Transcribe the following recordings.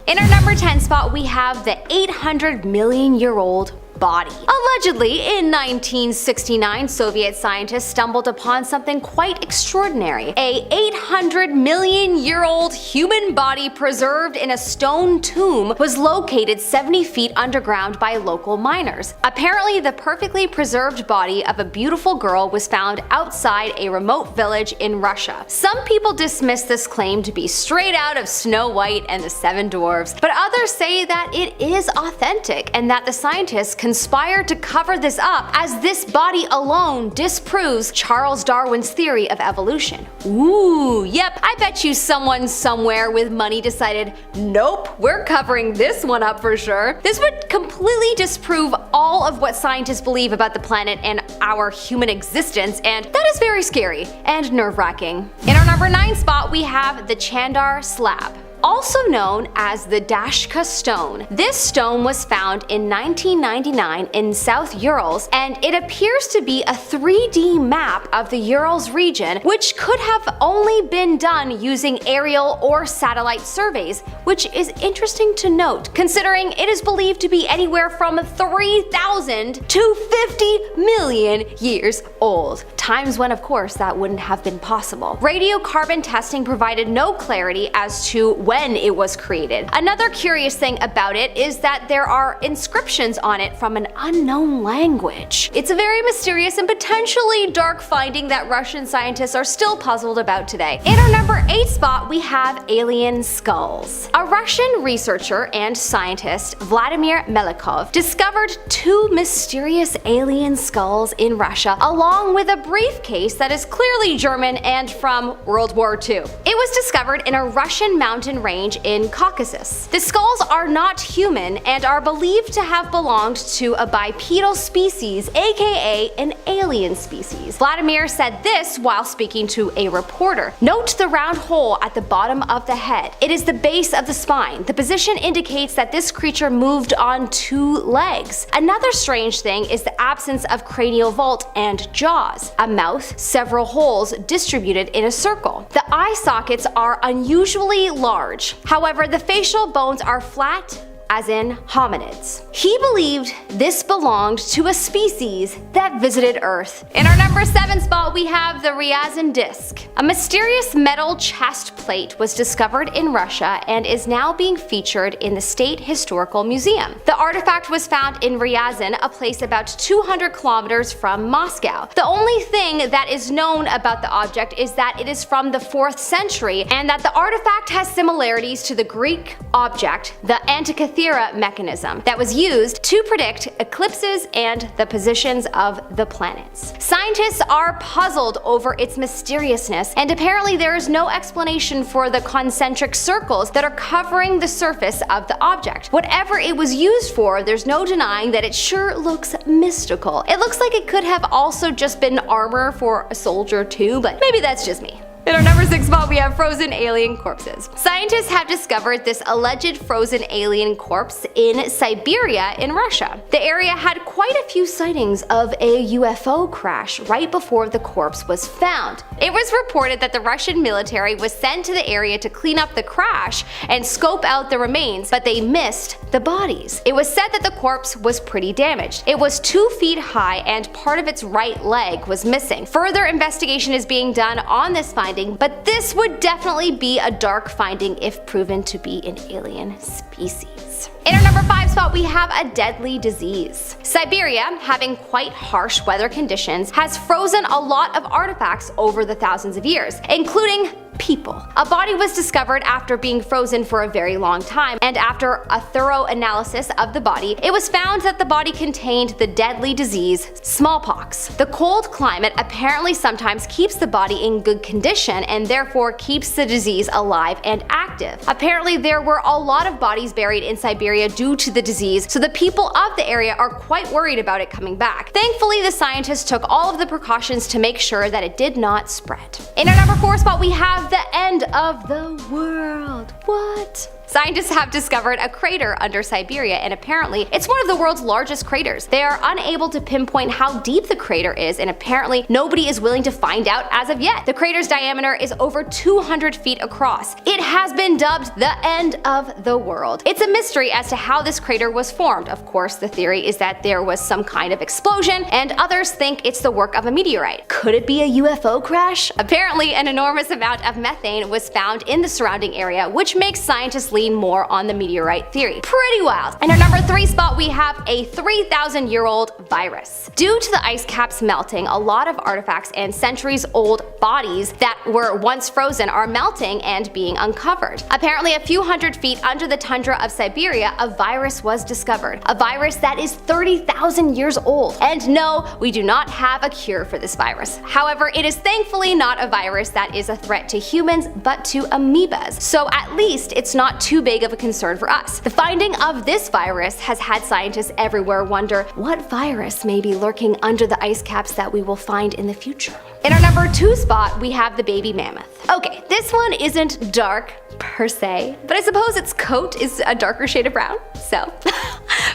In our number 10 spot, we have the 800-million-year-old body. Allegedly, in 1969, Soviet scientists stumbled upon something quite extraordinary. A 800-million-year-old human body preserved in a stone tomb was located 70 feet underground by local miners. Apparently, the perfectly preserved body of a beautiful girl was found outside a remote village in Russia. Some people dismiss this claim to be straight out of Snow White and the Seven Dwarfs, but others say that it is authentic and that the scientists conspired to cover this up, as this body alone disproves Charles Darwin's theory of evolution. Ooh, yep, I bet you someone somewhere with money decided, nope, we're covering this one up for sure. This would completely disprove all of what scientists believe about the planet and our human existence, and that is very scary and nerve-wracking. In our number 9 spot, we have the Chandar slab, also known as the Dashka stone. This stone was found in 1999 in South Urals, and it appears to be a 3D map of the Urals region, which could have only been done using aerial or satellite surveys, which is interesting to note, considering it is believed to be anywhere from 3,000 to 50 million years old. Times when, of course, that wouldn't have been possible. Radiocarbon testing provided no clarity as to when it was created. Another curious thing about it is that there are inscriptions on it from an unknown language. It's a very mysterious and potentially dark finding that Russian scientists are still puzzled about today. In our number 8 spot, we have alien skulls. A Russian researcher and scientist, Vladimir Melikov, discovered 2 mysterious alien skulls in Russia, along with a briefcase that is clearly German and from World War II. It was discovered in a Russian mountain range in Caucasus. The skulls are not human and are believed to have belonged to a bipedal species, aka an alien species. Vladimir said this while speaking to a reporter. Note the round hole at the bottom of the head. It is the base of the spine. The position indicates that this creature moved on 2 legs. Another strange thing is the absence of cranial vault and jaws, a mouth, several holes distributed in a circle. The eye sockets are unusually large. However, the facial bones are flat, as in hominids. He believed this belonged to a species that visited Earth. In our number 7 spot, we have the Ryazan disc. A mysterious metal chest plate was discovered in Russia and is now being featured in the State Historical Museum. The artifact was found in Ryazan, a place about 200 kilometers from Moscow. The only thing that is known about the object is that it is from the 4th century and that the artifact has similarities to the Greek object, the Antikythera mechanism, that was used to predict eclipses and the positions of the planets. Scientists are puzzled over its mysteriousness, and apparently there is no explanation for the concentric circles that are covering the surface of the object. Whatever it was used for, there's no denying that it sure looks mystical. It looks like it could have also just been armor for a soldier too, but maybe that's just me. In our number 6 spot, we have frozen alien corpses. Scientists have discovered this alleged frozen alien corpse in Siberia in Russia. The area had quite a few sightings of a UFO crash right before the corpse was found. It was reported that the Russian military was sent to the area to clean up the crash and scope out the remains, but they missed the bodies. It was said that the corpse was pretty damaged. It was 2 feet high and part of its right leg was missing. Further investigation is being done on this finding, but this would definitely be a dark finding if proven to be an alien species. In our number 5 spot, we have a deadly disease. Siberia, having quite harsh weather conditions, has frozen a lot of artifacts over the thousands of years, including people. A body was discovered after being frozen for a very long time, and after a thorough analysis of the body, it was found that the body contained the deadly disease smallpox. The cold climate apparently sometimes keeps the body in good condition and therefore keeps the disease alive and active. Apparently there were a lot of bodies buried in Siberia due to the disease, so the people of the area are quite worried about it coming back. Thankfully, the scientists took all of the precautions to make sure that it did not spread. In our number 4 spot, we have the end of the world. What? Scientists have discovered a crater under Siberia, and apparently it's one of the world's largest craters. They are unable to pinpoint how deep the crater is, and apparently nobody is willing to find out as of yet. The crater's diameter is over 200 feet across. It has been dubbed the end of the world. It's a mystery as to how this crater was formed. Of course, the theory is that there was some kind of explosion, and others think it's the work of a meteorite. Could it be a UFO crash? Apparently, an enormous amount of methane was found in the surrounding area, which makes scientists lean more on the meteorite theory. Pretty wild. In our number 3 spot, we have a 3,000-year-old virus. Due to the ice caps melting, a lot of artifacts and centuries-old bodies that were once frozen are melting and being uncovered. Apparently, a few hundred feet under the tundra of Siberia, a virus was discovered. A virus that is 30,000 years old. And no, we do not have a cure for this virus. However, it is thankfully not a virus that is a threat to humans, but to amoebas. So at least it's not too big of a concern for us. The finding of this virus has had scientists everywhere wonder what virus may be lurking under the ice caps that we will find in the future. In our number 2 spot, we have the baby mammoth. Okay, this one isn't dark per se, but I suppose its coat is a darker shade of brown, so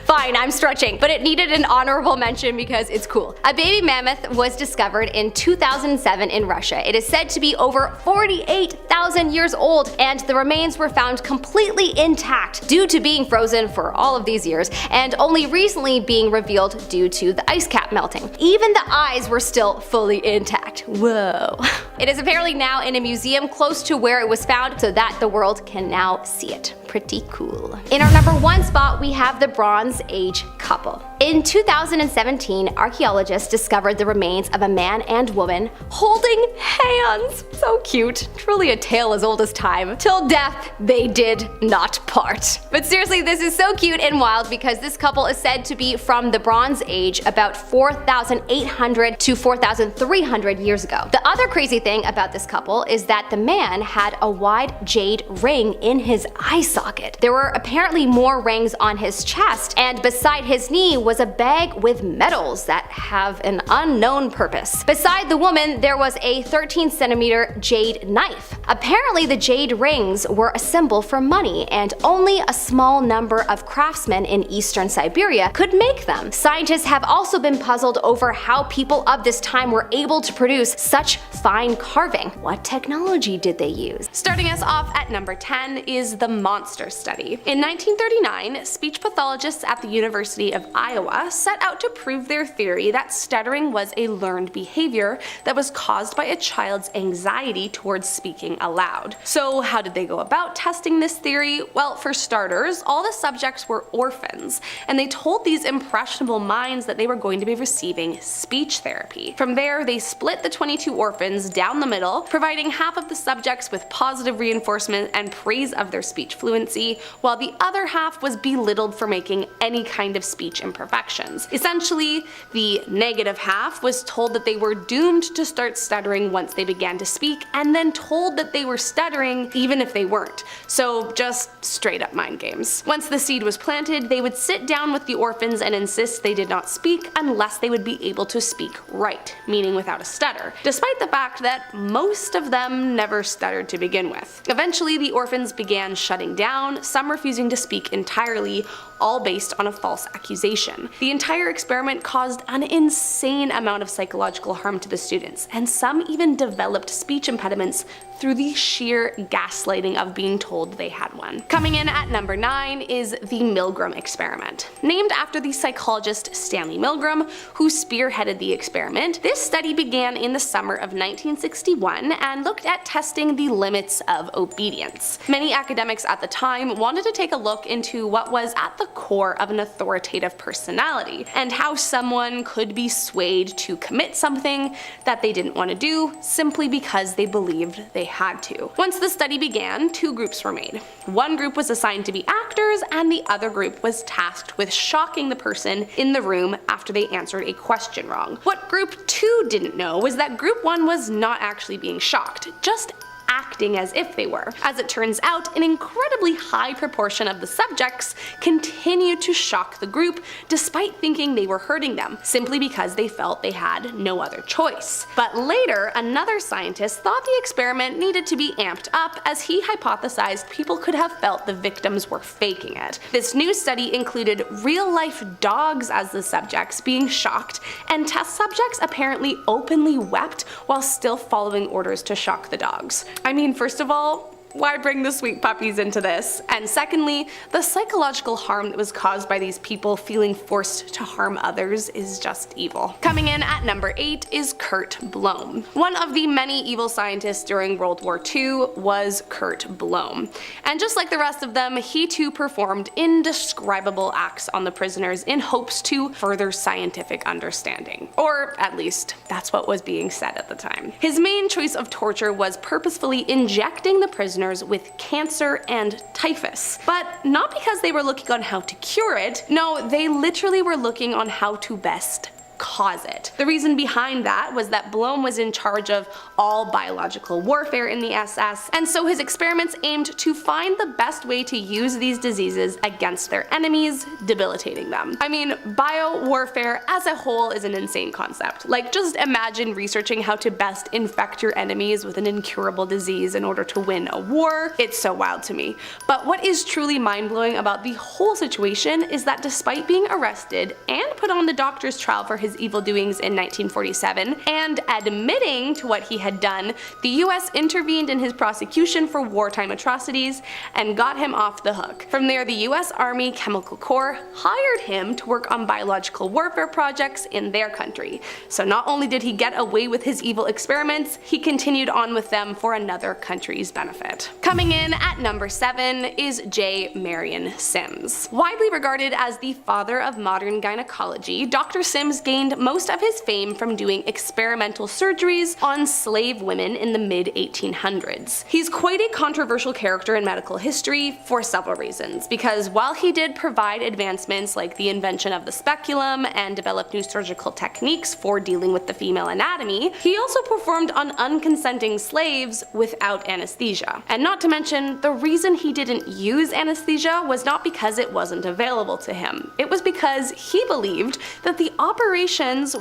fine, I'm stretching, but it needed an honorable mention because it's cool. A baby mammoth was discovered in 2007 in Russia. It is said to be over 48,000 years old, and the remains were found completely intact due to being frozen for all of these years and only recently being revealed due to the ice cap melting. Even the eyes were still fully intact. Whoa. It is apparently now in a museum close to where it was found so that the world can now see it. Pretty cool. In our number 1 spot, we have the Bronze Age couple. In 2017, archaeologists discovered the remains of a man and woman holding hands. So cute. Truly a tale as old as time. Till death they did not part. But seriously, this is so cute and wild because this couple is said to be from the Bronze Age, about 4,800 to 4,300 years ago. The other crazy thing about this couple is that the man had a wide jade ring in his eye socket. There were apparently more rings on his chest, and beside his knee was a bag with medals that have an unknown purpose. Beside the woman, there was a 13-centimeter jade knife. Apparently, the jade rings were a symbol for money, and only a small number of craftsmen in eastern Siberia could make them. Scientists have also been puzzled over how people of this time were able to produce such fine carving. What technology did they use? Starting us off at number 10 is the monster study. In 1939, speech pathologists at the University of Iowa set out to prove their theory that stuttering was a learned behavior that was caused by a child's anxiety towards speaking aloud. So how did they go about testing this theory? Well, for starters, all the subjects were orphans, and they told these impressionable minds that they were going to be receiving speech therapy. From there, they split the 22 orphans down the middle, providing half of the subjects with positive reinforcement and praise of their speech fluency, while the other half was belittled for making any kind of speech imperfections. Essentially, the negative half was told that they were doomed to start stuttering once they began to speak, and then told that they were stuttering even if they weren't. So just straight up mind games. Once the seed was planted, they would sit down with the orphans and insist they did not speak unless they would be able to speak right, meaning without a stutter, despite the fact that most of them never stuttered to begin with. Eventually, the orphans began shutting down, some refusing to speak entirely, all based on a false accusation. The entire experiment caused an insane amount of psychological harm to the students, and some even developed speech impediments through the sheer gaslighting of being told they had one. Coming in at number 9 is the Milgram experiment. Named after the psychologist Stanley Milgram, who spearheaded the experiment, this study began in the summer of 1961 and looked at testing the limits of obedience. Many academics at the time wanted to take a look into what was at the core of an authoritative personality, and how someone could be swayed to commit something that they didn't want to do simply because they believed they had to. Once the study began, 2 groups were made. One group was assigned to be actors, and the other group was tasked with shocking the person in the room after they answered a question wrong. What group 2 didn't know was that group 1 was not actually being shocked, just acting as if they were. As it turns out, an incredibly high proportion of the subjects continued to shock the group despite thinking they were hurting them, simply because they felt they had no other choice. But later, another scientist thought the experiment needed to be amped up, as he hypothesized people could have felt the victims were faking it. This new study included real-life dogs as the subjects being shocked, and test subjects apparently openly wept while still following orders to shock the dogs. I mean, first of all, why bring the sweet puppies into this? And secondly, the psychological harm that was caused by these people feeling forced to harm others is just evil. Coming in at number 8 is Kurt Blohm. One of the many evil scientists during World War II was Kurt Blohm. And just like the rest of them, he too performed indescribable acts on the prisoners in hopes to further scientific understanding. Or at least, that's what was being said at the time. His main choice of torture was purposefully injecting the prisoners with cancer and typhus. But not because they were looking on how to cure it, no, they literally were looking on how to best cause it. The reason behind that was that Blohm was in charge of all biological warfare in the SS, and so his experiments aimed to find the best way to use these diseases against their enemies, debilitating them. I mean, bio-warfare as a whole is an insane concept. Like, just imagine researching how to best infect your enemies with an incurable disease in order to win a war. It's so wild to me. But what is truly mind-blowing about the whole situation is that despite being arrested and put on the doctor's trial for his evil doings in 1947, and admitting to what he had done, the US intervened in his prosecution for wartime atrocities and got him off the hook. From there, the US Army Chemical Corps hired him to work on biological warfare projects in their country. So not only did he get away with his evil experiments, he continued on with them for another country's benefit. Coming in at number 7 is J. Marion Sims. Widely regarded as the father of modern gynecology, Dr. Sims gained most of his fame from doing experimental surgeries on slave women in the mid-1800s. He's quite a controversial character in medical history for several reasons, because while he did provide advancements like the invention of the speculum and developed new surgical techniques for dealing with the female anatomy, he also performed on unconsenting slaves without anesthesia. And not to mention, the reason he didn't use anesthesia was not because it wasn't available to him. It was because he believed that the operations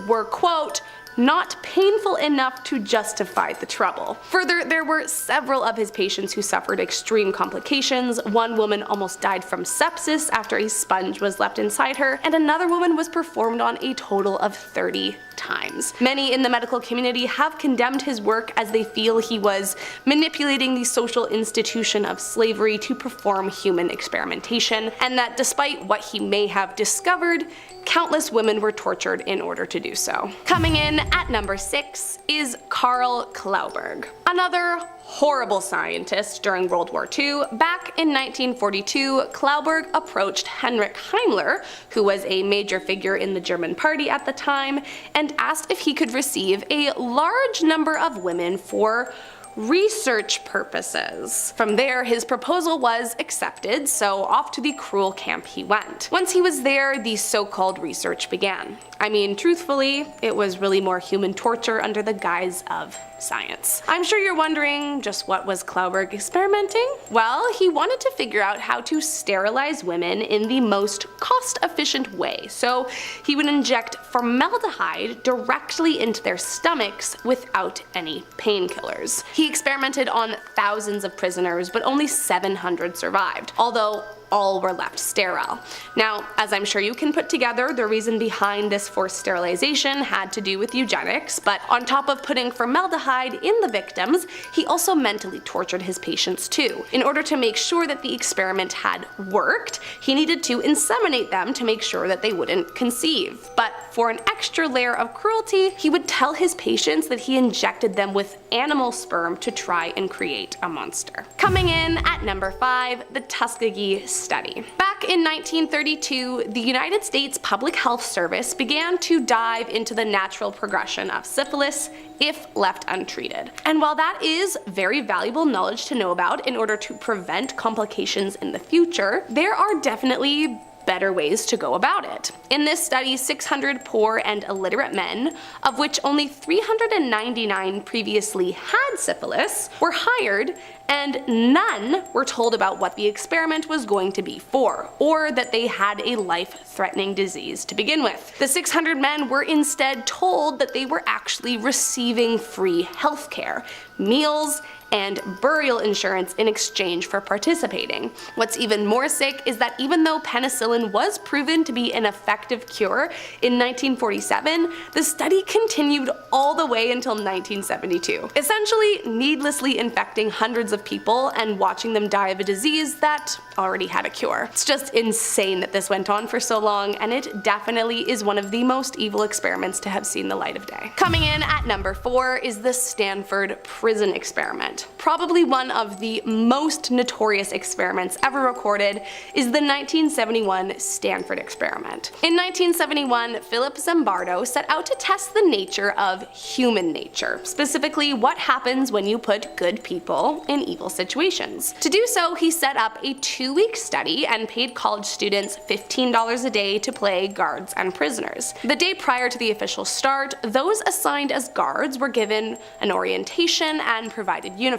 were, quote, not painful enough to justify the trouble. Further, there were several of his patients who suffered extreme complications. One woman almost died from sepsis after a sponge was left inside her, and another woman was performed on a total of 30 times. Many in the medical community have condemned his work, as they feel he was manipulating the social institution of slavery to perform human experimentation, and that despite what he may have discovered, countless women were tortured in order to do so. Coming in at number 6 is Karl Klauberg. Another horrible scientist during World War II. Back in 1942, Klauberg approached Heinrich Himmler, who was a major figure in the German party at the time, and asked if he could receive a large number of women for research purposes. From there, his proposal was accepted, so off to the cruel camp he went. Once he was there, the so-called research began. I mean, truthfully, it was really more human torture under the guise of science. I'm sure you're wondering, just what was Klauberg experimenting? Well, he wanted to figure out how to sterilize women in the most cost-efficient way, so he would inject formaldehyde directly into their stomachs without any painkillers. He experimented on thousands of prisoners, but only 700 survived, although all were left sterile. Now, as I'm sure you can put together, the reason behind this forced sterilization had to do with eugenics, but on top of putting formaldehyde in the victims, he also mentally tortured his patients too. In order to make sure that the experiment had worked, he needed to inseminate them to make sure that they wouldn't conceive. But for an extra layer of cruelty, he would tell his patients that he injected them with animal sperm to try and create a monster. Coming in at number 5, the Tuskegee study. Back in 1932, the United States Public Health Service began to dive into the natural progression of syphilis if left untreated. And while that is very valuable knowledge to know about in order to prevent complications in the future, there are definitely better ways to go about it. In this study, 600 poor and illiterate men, of which only 399 previously had syphilis, were hired, and none were told about what the experiment was going to be for, or that they had a life-threatening disease to begin with. The 600 men were instead told that they were actually receiving free healthcare, meals, and burial insurance in exchange for participating. What's even more sick is that even though penicillin was proven to be an effective cure in 1947, the study continued all the way until 1972, essentially needlessly infecting hundreds of people and watching them die of a disease that already had a cure. It's just insane that this went on for so long, and it definitely is one of the most evil experiments to have seen the light of day. Coming in at number 4 is the Stanford prison experiment. Probably one of the most notorious experiments ever recorded is the 1971 Stanford experiment. In 1971, Philip Zimbardo set out to test the nature of human nature, specifically what happens when you put good people in evil situations. To do so, he set up a 2-week study and paid college students $15 a day to play guards and prisoners. The day prior to the official start, those assigned as guards were given an orientation and provided uniforms.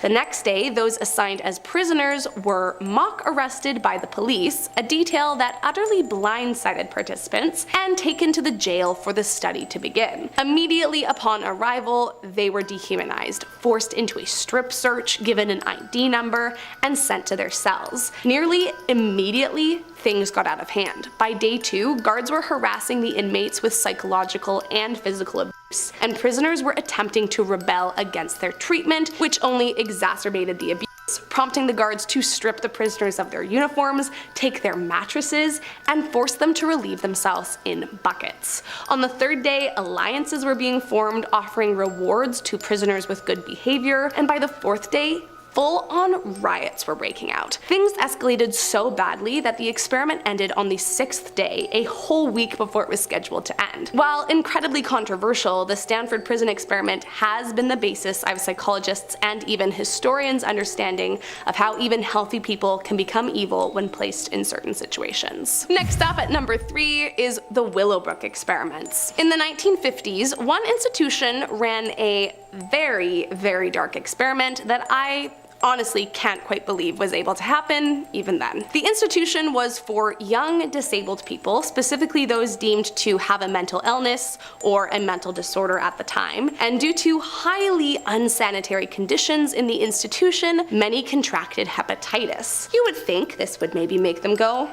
The next day, those assigned as prisoners were mock arrested by the police, a detail that utterly blindsided participants, and taken to the jail for the study to begin. Immediately upon arrival, they were dehumanized, forced into a strip search, given an ID number, and sent to their cells. Nearly immediately, things got out of hand. By day 2, guards were harassing the inmates with psychological and physical abuse, and prisoners were attempting to rebel against their treatment, which only exacerbated the abuse, prompting the guards to strip the prisoners of their uniforms, take their mattresses, and force them to relieve themselves in buckets. On the 3rd day, alliances were being formed, offering rewards to prisoners with good behavior, and by the 4th day, full-on riots were breaking out. Things escalated so badly that the experiment ended on the 6th day, a whole week before it was scheduled to end. While incredibly controversial, the Stanford prison experiment has been the basis of psychologists and even historians' understanding of how even healthy people can become evil when placed in certain situations. Next up at number 3 is the Willowbrook experiments. In the 1950s, one institution ran a very, very dark experiment that I honestly can't quite believe was able to happen even then. The institution was for young disabled people, specifically those deemed to have a mental illness or a mental disorder at the time, and due to highly unsanitary conditions in the institution, many contracted hepatitis. You would think this would maybe make them go,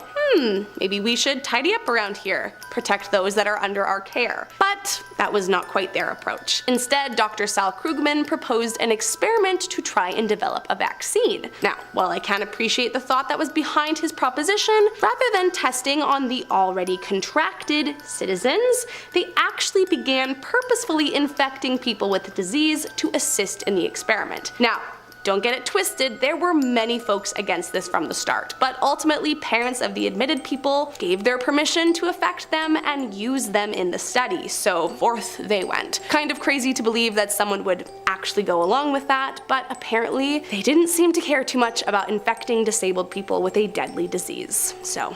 maybe we should tidy up around here, protect those that are under our care. But that was not quite their approach. Instead, Dr. Sal Krugman proposed an experiment to try and develop a vaccine. Now, while I can appreciate the thought that was behind his proposition, rather than testing on the already contracted citizens, they actually began purposefully infecting people with the disease to assist in the experiment. Now, don't get it twisted, there were many folks against this from the start, but ultimately parents of the admitted people gave their permission to affect them and use them in the study, so forth they went. Kind of crazy to believe that someone would actually go along with that, but apparently they didn't seem to care too much about infecting disabled people with a deadly disease. So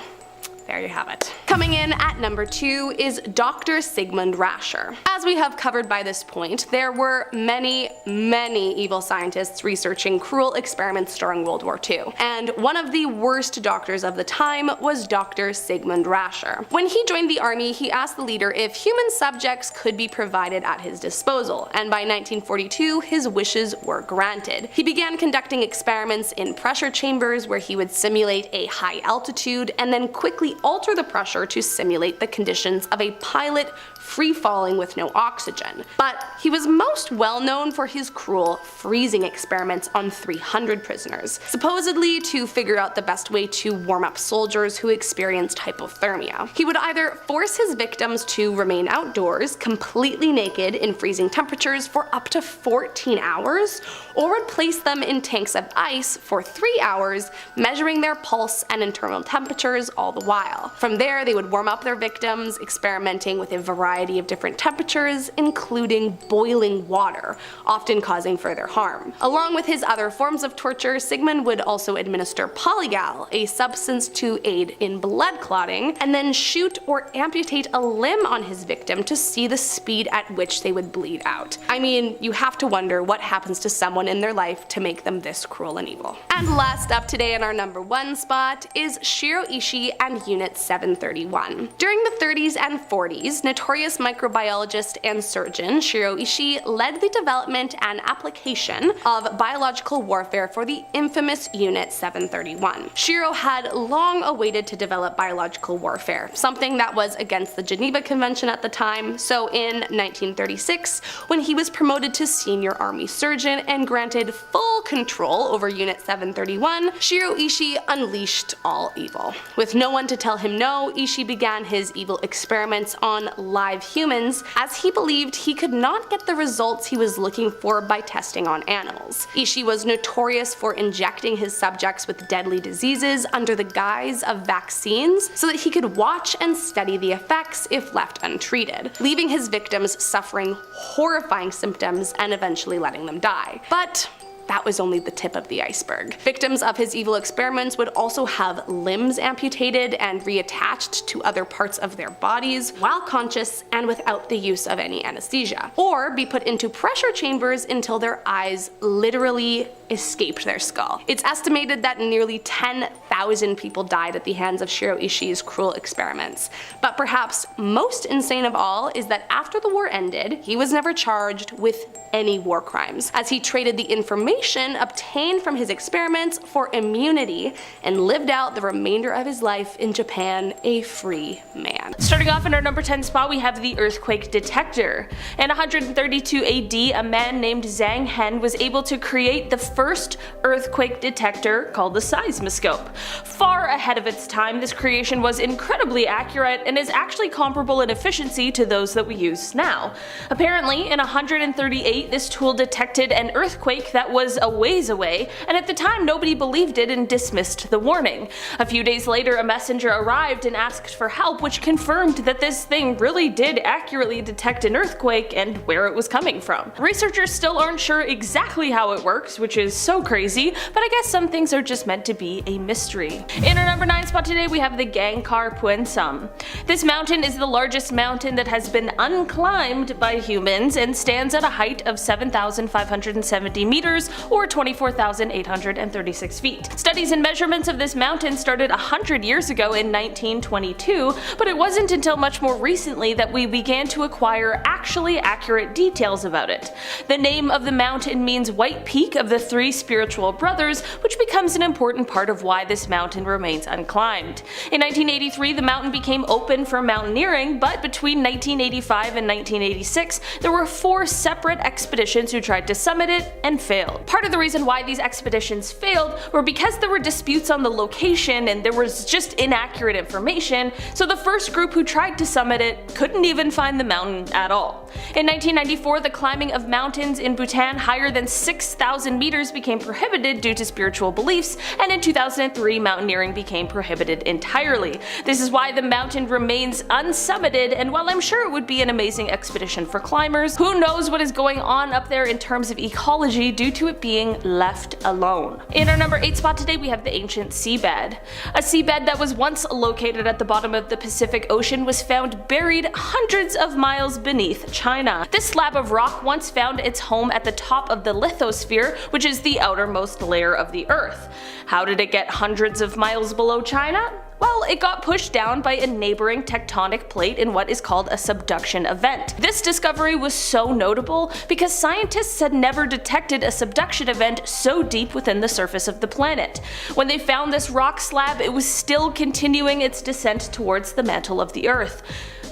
there you have it. Coming in at number 2 is Dr. Sigmund Rascher. As we have covered by this point, there were many evil scientists researching cruel experiments during World War II, and one of the worst doctors of the time was Dr. Sigmund Rascher. When he joined the army, he asked the leader if human subjects could be provided at his disposal, and by 1942, his wishes were granted. He began conducting experiments in pressure chambers where he would simulate a high altitude and then quickly alter the pressure to simulate the conditions of a pilot free falling with no oxygen. But he was most well known for his cruel freezing experiments on 300 prisoners, supposedly to figure out the best way to warm up soldiers who experienced hypothermia. He would either force his victims to remain outdoors, completely naked in freezing temperatures for up to 14 hours, or would place them in tanks of ice for 3 hours, measuring their pulse and internal temperatures all the while. From there, they would warm up their victims, experimenting with a variety variety of different temperatures, including boiling water, often causing further harm. Along with his other forms of torture, Sigmund would also administer polygal, a substance to aid in blood clotting, and then shoot or amputate a limb on his victim to see the speed at which they would bleed out. I mean, you have to wonder what happens to someone in their life to make them this cruel and evil. And last up today in our number 1 spot is Shiro Ishii and Unit 731. During the 30s and 40s, notorious microbiologist and surgeon Shiro Ishii led the development and application of biological warfare for the infamous Unit 731. Shiro had long awaited to develop biological warfare, something that was against the Geneva Convention at the time, so in 1936, when he was promoted to senior army surgeon and granted full control over Unit 731, Shiro Ishii unleashed all evil. With no one to tell him no, Ishii began his evil experiments on live humans, as he believed he could not get the results he was looking for by testing on animals. Ishii was notorious for injecting his subjects with deadly diseases under the guise of vaccines so that he could watch and study the effects if left untreated, leaving his victims suffering horrifying symptoms and eventually letting them die. But that was only the tip of the iceberg. Victims of his evil experiments would also have limbs amputated and reattached to other parts of their bodies while conscious and without the use of any anesthesia, or be put into pressure chambers until their eyes literally escaped their skull. It's estimated that nearly 10,000 people died at the hands of Shiro Ishii's cruel experiments. But perhaps most insane of all is that after the war ended, he was never charged with any war crimes, as he traded the information obtained from his experiments for immunity and lived out the remainder of his life in Japan a free man. Starting off in our number 10 spot, we have the earthquake detector. In 132 AD, a man named Zhang Hen was able to create the first earthquake detector called the seismoscope. Far ahead of its time, this creation was incredibly accurate and is actually comparable in efficiency to those that we use now. Apparently, in 138, this tool detected an earthquake that was a ways away, and at the time nobody believed it and dismissed the warning. A few days later, a messenger arrived and asked for help, which confirmed that this thing really did accurately detect an earthquake and where it was coming from. Researchers still aren't sure exactly how it works, which is so crazy, but I guess some things are just meant to be a mystery. In our number 9 spot today, we have the Gangkar Puensum. This mountain is the largest mountain that has been unclimbed by humans and stands at a height of 7,570 meters or 24,836 feet. Studies and measurements of this mountain started 100 years ago in 1922, but it wasn't until much more recently that we began to acquire actually accurate details about it. The name of the mountain means White Peak of the Three Spiritual Brothers, which becomes an important part of why this mountain remains unclimbed. In 1983, the mountain became open for mountaineering, but between 1985 and 1986, there were 4 separate expeditions who tried to summit it and failed. Part of the reason why these expeditions failed were because there were disputes on the location and there was just inaccurate information, so the first group who tried to summit it couldn't even find the mountain at all. In 1994, the climbing of mountains in Bhutan higher than 6,000 meters became prohibited due to spiritual beliefs, and in 2003, mountaineering became prohibited entirely. This is why the mountain remains unsummited, and while I'm sure it would be an amazing expedition for climbers, who knows what is going on up there in terms of ecology due to it being left alone. In our number 8 spot today, we have the ancient seabed. A seabed that was once located at the bottom of the Pacific Ocean was found buried hundreds of miles beneath China. This slab of rock once found its home at the top of the lithosphere, which is the outermost layer of the Earth. How did it get hundreds of miles below China? Well, it got pushed down by a neighboring tectonic plate in what is called a subduction event. This discovery was so notable because scientists had never detected a subduction event so deep within the surface of the planet. When they found this rock slab, it was still continuing its descent towards the mantle of the Earth.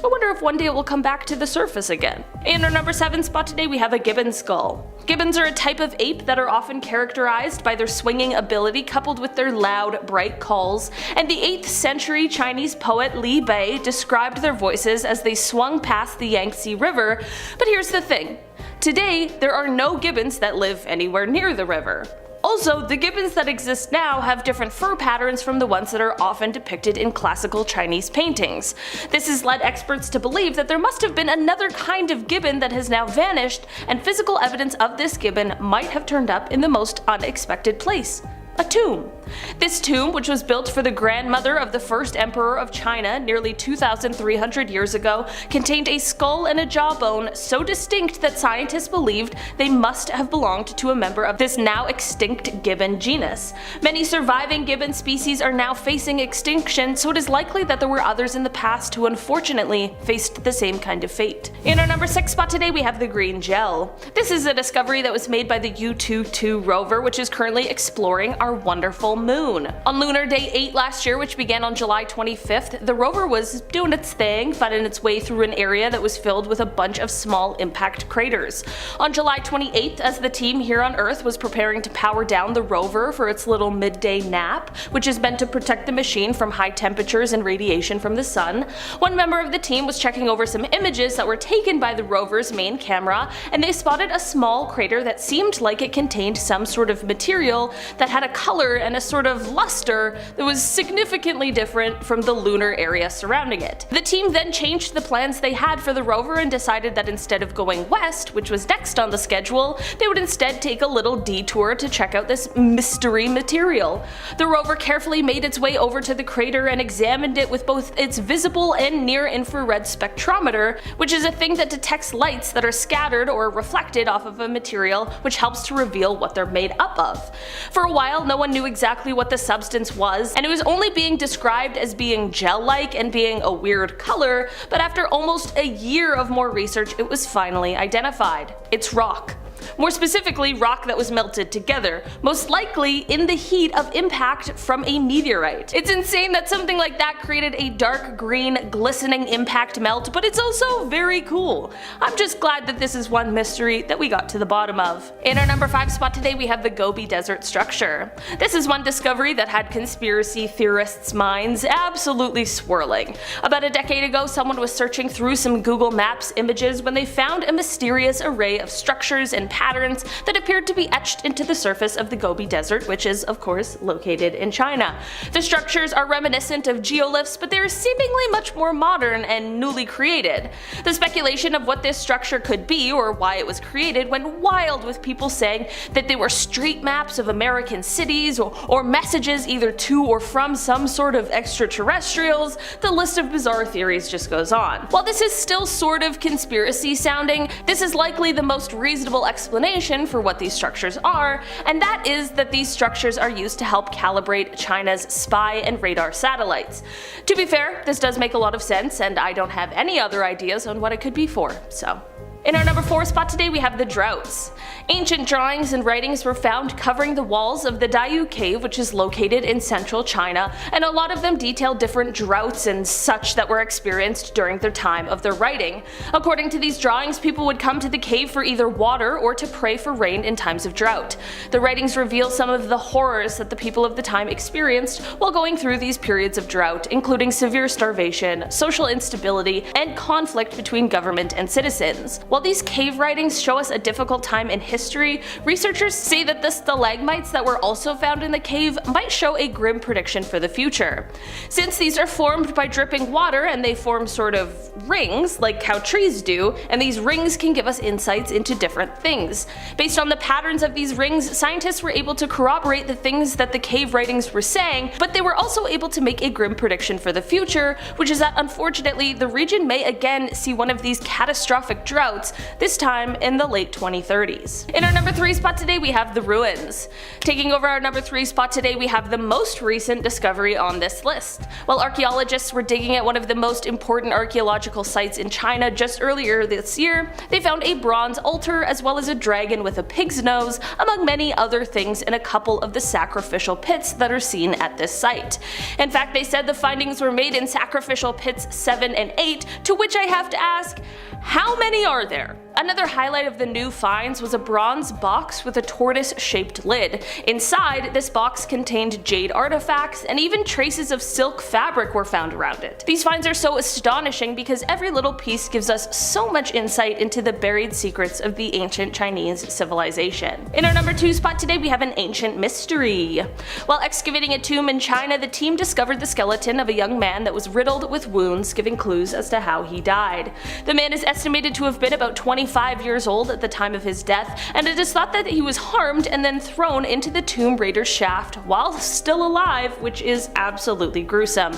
I wonder if one day it will come back to the surface again. In our number 7 spot today, we have a gibbon skull. Gibbons are a type of ape that are often characterized by their swinging ability coupled with their loud, bright calls, and the 8th century Chinese poet Li Bai described their voices as they swung past the Yangtze River. But here's the thing. Today, there are no gibbons that live anywhere near the river. Also, the gibbons that exist now have different fur patterns from the ones that are often depicted in classical Chinese paintings. This has led experts to believe that there must have been another kind of gibbon that has now vanished, and physical evidence of this gibbon might have turned up in the most unexpected place: a tomb. This tomb, which was built for the grandmother of the first emperor of China nearly 2,300 years ago, contained a skull and a jawbone so distinct that scientists believed they must have belonged to a member of this now extinct gibbon genus. Many surviving gibbon species are now facing extinction, so it is likely that there were others in the past who unfortunately faced the same kind of fate. In our number 6 spot today, we have the green gel. This is a discovery that was made by the U-22 rover, which is currently exploring our wonderful moon. On Lunar Day 8 last year, which began on July 25th, the rover was doing its thing, finding its way through an area that was filled with a bunch of small impact craters. On July 28th, as the team here on Earth was preparing to power down the rover for its little midday nap, which is meant to protect the machine from high temperatures and radiation from the sun, one member of the team was checking over some images that were taken by the rover's main camera, and they spotted a small crater that seemed like it contained some sort of material that had a color and a sort of luster that was significantly different from the lunar area surrounding it. The team then changed the plans they had for the rover and decided that instead of going west, which was next on the schedule, they would instead take a little detour to check out this mystery material. The rover carefully made its way over to the crater and examined it with both its visible and near-infrared spectrometer, which is a thing that detects lights that are scattered or reflected off of a material, which helps to reveal what they're made up of. For a while, no one knew exactly what the substance was, and it was only being described as being gel-like and being a weird color, but after almost a year of more research, it was finally identified. It's rock. More specifically, rock that was melted together, most likely in the heat of impact from a meteorite. It's insane that something like that created a dark green, glistening impact melt, but it's also very cool. I'm just glad that this is one mystery that we got to the bottom of. In our number 5 spot today, we have the Gobi Desert structure. This is one discovery that had conspiracy theorists' minds absolutely swirling. About a decade ago, someone was searching through some Google Maps images when they found a mysterious array of structures and patterns that appeared to be etched into the surface of the Gobi Desert, which is of course located in China. The structures are reminiscent of geoliths, but they're seemingly much more modern and newly created. The speculation of what this structure could be or why it was created went wild, with people saying that they were street maps of American cities or messages either to or from some sort of extraterrestrials. The list of bizarre theories just goes on. While this is still sort of conspiracy sounding, this is likely the most reasonable explanation for what these structures are, and that is that these structures are used to help calibrate China's spy and radar satellites. To be fair, this does make a lot of sense, and I don't have any other ideas on what it could be for, so. In our number 4 spot today, we have the droughts. Ancient drawings and writings were found covering the walls of the Diyu Cave, which is located in central China, and a lot of them detail different droughts and such that were experienced during the time of their writing. According to these drawings, people would come to the cave for either water or to pray for rain in times of drought. The writings reveal some of the horrors that the people of the time experienced while going through these periods of drought, including severe starvation, social instability, and conflict between government and citizens. While these cave writings show us a difficult time in history, researchers say that the stalagmites that were also found in the cave might show a grim prediction for the future. Since these are formed by dripping water and they form sort of rings, like how trees do, and these rings can give us insights into different things. Based on the patterns of these rings, scientists were able to corroborate the things that the cave writings were saying, but they were also able to make a grim prediction for the future, which is that unfortunately the region may again see one of these catastrophic droughts, this time in the late 2030s. In our number 3 spot today, we have the ruins. Taking over our number 3 spot today, we have the most recent discovery on this list. While archaeologists were digging at one of the most important archaeological sites in China just earlier this year, they found a bronze altar as well as a dragon with a pig's nose, among many other things, in a couple of the sacrificial pits that are seen at this site. In fact, they said the findings were made in sacrificial pits 7 and 8, to which I have to ask, how many are there? Another highlight of the new finds was a bronze box with a tortoise-shaped lid. Inside, this box contained jade artifacts, and even traces of silk fabric were found around it. These finds are so astonishing because every little piece gives us so much insight into the buried secrets of the ancient Chinese civilization. In our number 2 spot today, we have an ancient mystery. While excavating a tomb in China, the team discovered the skeleton of a young man that was riddled with wounds, giving clues as to how he died. The man is estimated to have been about 25 years old at the time of his death, and it is thought that he was harmed and then thrown into the tomb raider's shaft while still alive, which is absolutely gruesome.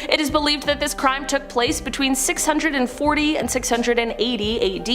It is believed that this crime took place between 640 and 680 AD.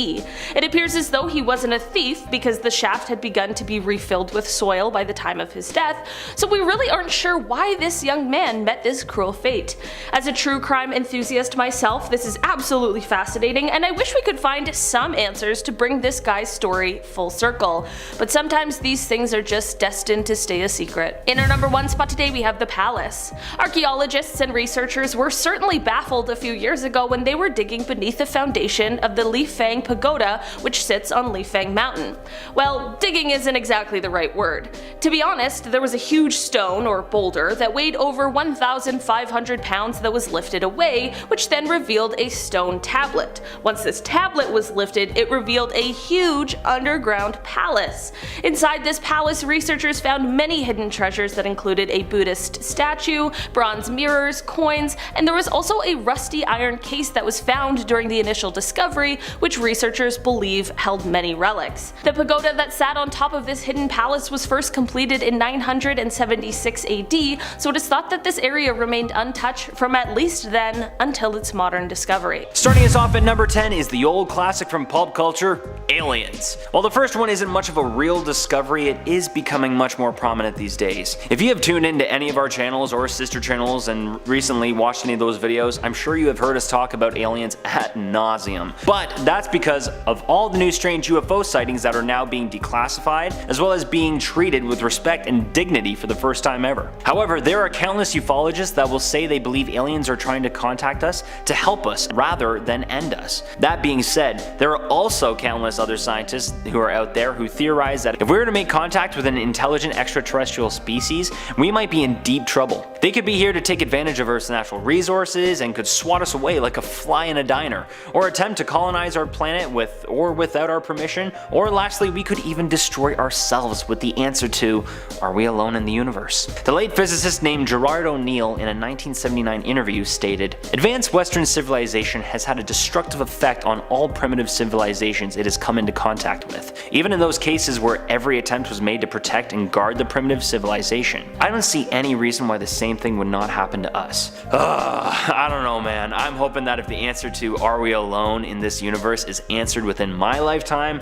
It appears as though he wasn't a thief because the shaft had begun to be refilled with soil by the time of his death, so we really aren't sure why this young man met this cruel fate. As a true crime enthusiast myself, this is absolutely fascinating, and I wish we could find some answers to bring this guy's story full circle, but sometimes these things are just destined to stay a secret. In our number 1 spot today, we have the palace. Archaeologists and researchers were certainly baffled a few years ago when they were digging beneath the foundation of the Lifang Pagoda, which sits on Lifang Mountain. Well, digging isn't exactly the right word. To be honest, there was a huge stone, or boulder, that weighed over 1,500 pounds that was lifted away, which then revealed a stone tablet. Once this tablet was lifted, it revealed a huge underground palace. Inside this palace, researchers found many hidden treasures that included a Buddhist statue, bronze mirrors, coins, and there was also a rusty iron case that was found during the initial discovery, which researchers believe held many relics. The pagoda that sat on top of this hidden palace was first completed in 976 AD, so it is thought that this area remained untouched from at least then until its modern discovery. Starting us off at number 10 is the old classic from pulp culture, aliens. While the first one isn't much of a real discovery, it is becoming much more prominent these days. If you have tuned into any of our channels or sister channels and recently watched any of those videos, I'm sure you have heard us talk about aliens ad nauseum. But that's because of all the new strange UFO sightings that are now being declassified, as well as being treated with respect and dignity for the first time ever. However, there are countless ufologists that will say they believe aliens are trying to contact us to help us rather than end us. That being said, there are also countless other scientists who are out there who theorize that if we were to make contact with an intelligent extraterrestrial species, we might be in deep trouble. They could be here to take advantage of Earth's natural resources and could swat us away like a fly in a diner, or attempt to colonize our planet with or without our permission, or lastly, we could even destroy ourselves with the answer to, are we alone in the universe? The late physicist named Gerard O'Neill in a 1979 interview stated, "Advanced Western civilization has had a destructive effect on all primitive civilizations it has come into contact with, even in those cases where every attempt was made to protect and guard the primitive civilization. I don't see any reason why the same thing would not happen to us." I don't know, man. I'm hoping that if the answer to are we alone in this universe is answered within my lifetime,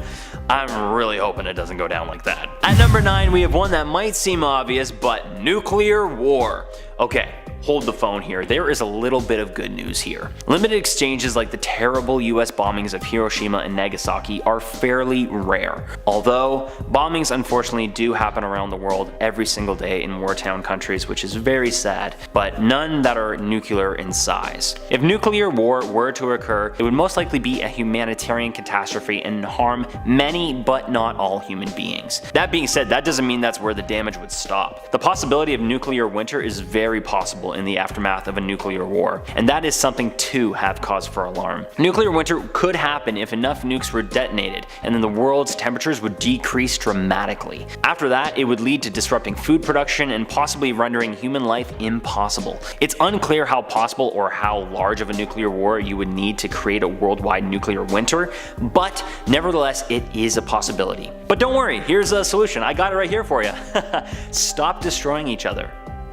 I'm really hoping it doesn't go down like that. At number 9, we have one that might seem obvious, but nuclear war. Okay, hold the phone here. There is a little bit of good news here. Limited exchanges like the terrible US bombings of Hiroshima and Nagasaki are fairly rare. Although, bombings unfortunately do happen around the world every single day in war-torn countries, which is very sad, but none that are nuclear in size. If nuclear war were to occur, it would most likely be a humanitarian catastrophe and harm many but not all human beings. That being said, that doesn't mean that's where the damage would stop. The possibility of nuclear winter is very possible in the aftermath of a nuclear war, and that is something to have cause for alarm. Nuclear winter could happen if enough nukes were detonated, and then the world's temperatures would decrease dramatically. After that, it would lead to disrupting food production and possibly rendering human life impossible. It's unclear how possible or how large of a nuclear war you would need to create a worldwide nuclear winter, but nevertheless, it is a possibility. But don't worry, here's a solution. I got it right here for you. Stop destroying each other.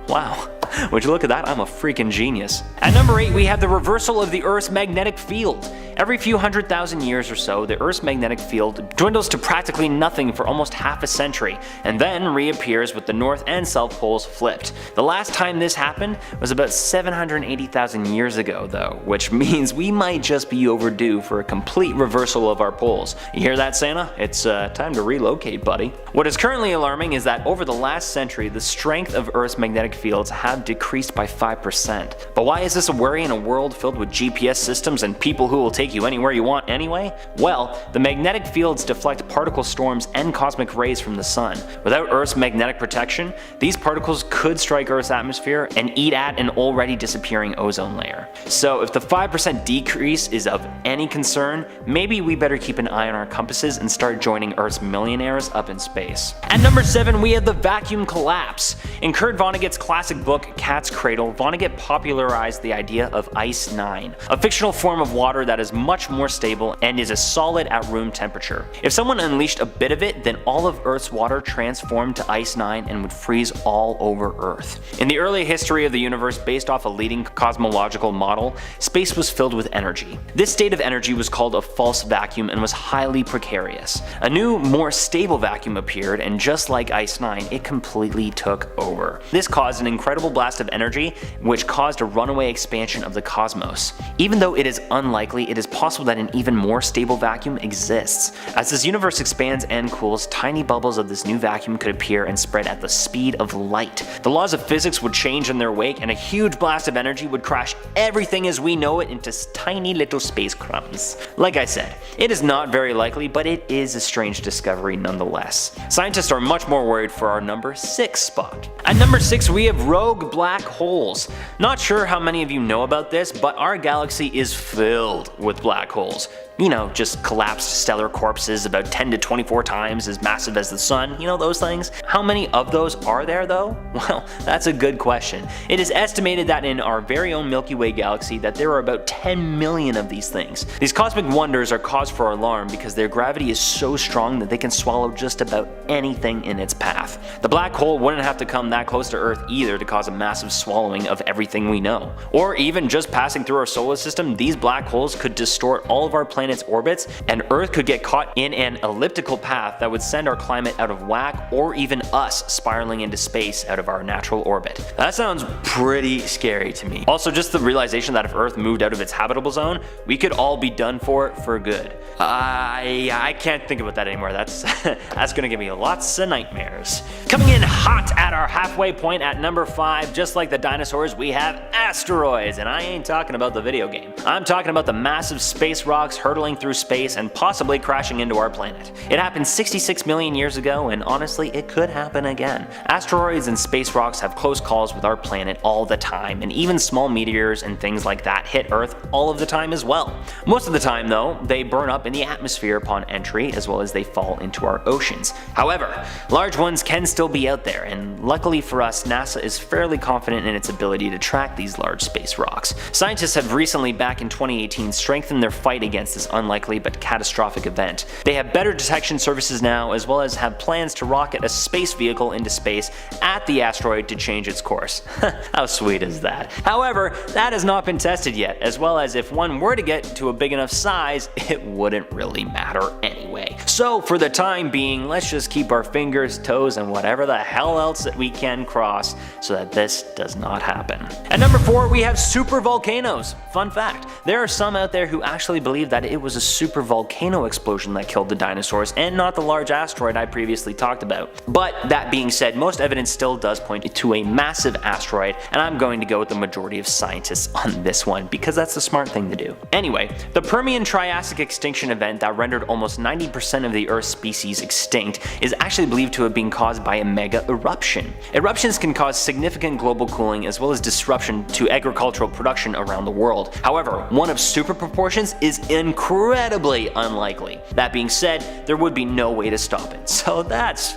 Wow. Would you look at that? I'm a freaking genius. At number 8, we have the reversal of the Earth's magnetic field. Every few 100,000 years or so, the Earth's magnetic field dwindles to practically nothing for almost half a century, and then reappears with the North and South poles flipped. The last time this happened was about 780,000 years ago though, which means we might just be overdue for a complete reversal of our poles. You hear that, Santa? It's time to relocate, buddy. What is currently alarming is that over the last century, the strength of Earth's magnetic fields have decreased by 5%. But why is this a worry in a world filled with GPS systems and people who will take take you anywhere you want anyway? Well, the magnetic fields deflect particle storms and cosmic rays from the sun. Without Earth's magnetic protection, these particles could strike Earth's atmosphere and eat at an already disappearing ozone layer. So if the 5% decrease is of any concern, maybe we better keep an eye on our compasses and start joining Earth's millionaires up in space. At number 7, we have the vacuum collapse. In Kurt Vonnegut's classic book Cat's Cradle, Vonnegut popularized the idea of Ice 9, a fictional form of water that is much more stable and is a solid at room temperature. If someone unleashed a bit of it, then all of Earth's water transformed to Ice 9 and would freeze all over Earth. In the early history of the universe, based off a leading cosmological model, space was filled with energy. This state of energy was called a false vacuum and was highly precarious. A new, more stable vacuum appeared, and just like Ice 9, it completely took over. This caused an incredible blast of energy, which caused a runaway expansion of the cosmos. Even though it is unlikely, it is possible that an even more stable vacuum exists. As this universe expands and cools, tiny bubbles of this new vacuum could appear and spread at the speed of light. The laws of physics would change in their wake, and a huge blast of energy would crash everything as we know it into tiny little space crumbs. Like I said, it is not very likely, but it is a strange discovery nonetheless. Scientists are much more worried for our number 6 spot. At number 6, we have rogue black holes. Not sure how many of you know about this, but our galaxy is filled with black holes. You know, just collapsed stellar corpses about 10 to 24 times as massive as the sun, you know, those things. How many of those are there though? Well, that's a good question. It is estimated that in our very own Milky Way galaxy that there are about 10 million of these things. These cosmic wonders are cause for alarm because their gravity is so strong that they can swallow just about anything in its path. The black hole wouldn't have to come that close to Earth either to cause a massive swallowing of everything we know. Or even just passing through our solar system, these black holes could distort all of our planet's orbits, and Earth could get caught in an elliptical path that would send our climate out of whack, or even us spiraling into space out of our natural orbit. That sounds pretty scary to me. Also, just the realization that if Earth moved out of its habitable zone, we could all be done for good. I can't think about that anymore. That's gonna give me lots of nightmares. Coming in hot at our halfway point at number 5, just like the dinosaurs, we have asteroids, and I ain't talking about the video game. I'm talking about the massive space rocks hurtling through space and possibly crashing into our planet. It happened 66 million years ago, and honestly, it could happen again. Asteroids and space rocks have close calls with our planet all the time, and even small meteors and things like that hit Earth all of the time as well. Most of the time though, they burn up in the atmosphere upon entry, as well as they fall into our oceans. However, large ones can still be out there, and luckily for us, NASA is fairly confident in its ability to track these large space rocks. Scientists have recently, back in 2018, strengthened their fight against this unlikely but catastrophic event. They have better detection services now, as well as have plans to rocket a space vehicle into space at the asteroid to change its course. How sweet is that? However, that has not been tested yet, as well as if one were to get to a big enough size, it wouldn't really matter anyway. So for the time being, let's just keep our fingers, toes, and whatever the hell else that we can cross so that this does not happen. At number 4, we have super volcanoes. Fun fact, there are some out there who actually believe that it was a super volcano explosion that killed the dinosaurs and not the large asteroid I previously talked about. But that being said, most evidence still does point to a massive asteroid, and I'm going to go with the majority of scientists on this one because that's the smart thing to do. Anyway, the Permian-Triassic extinction event that rendered almost 90% of the Earth's species extinct is actually believed to have been caused by a mega eruption. Eruptions can cause significant global cooling as well as disruption to agricultural production around the world. However, one of super proportions is incredibly unlikely. That being said, there would be no way to stop it. So that's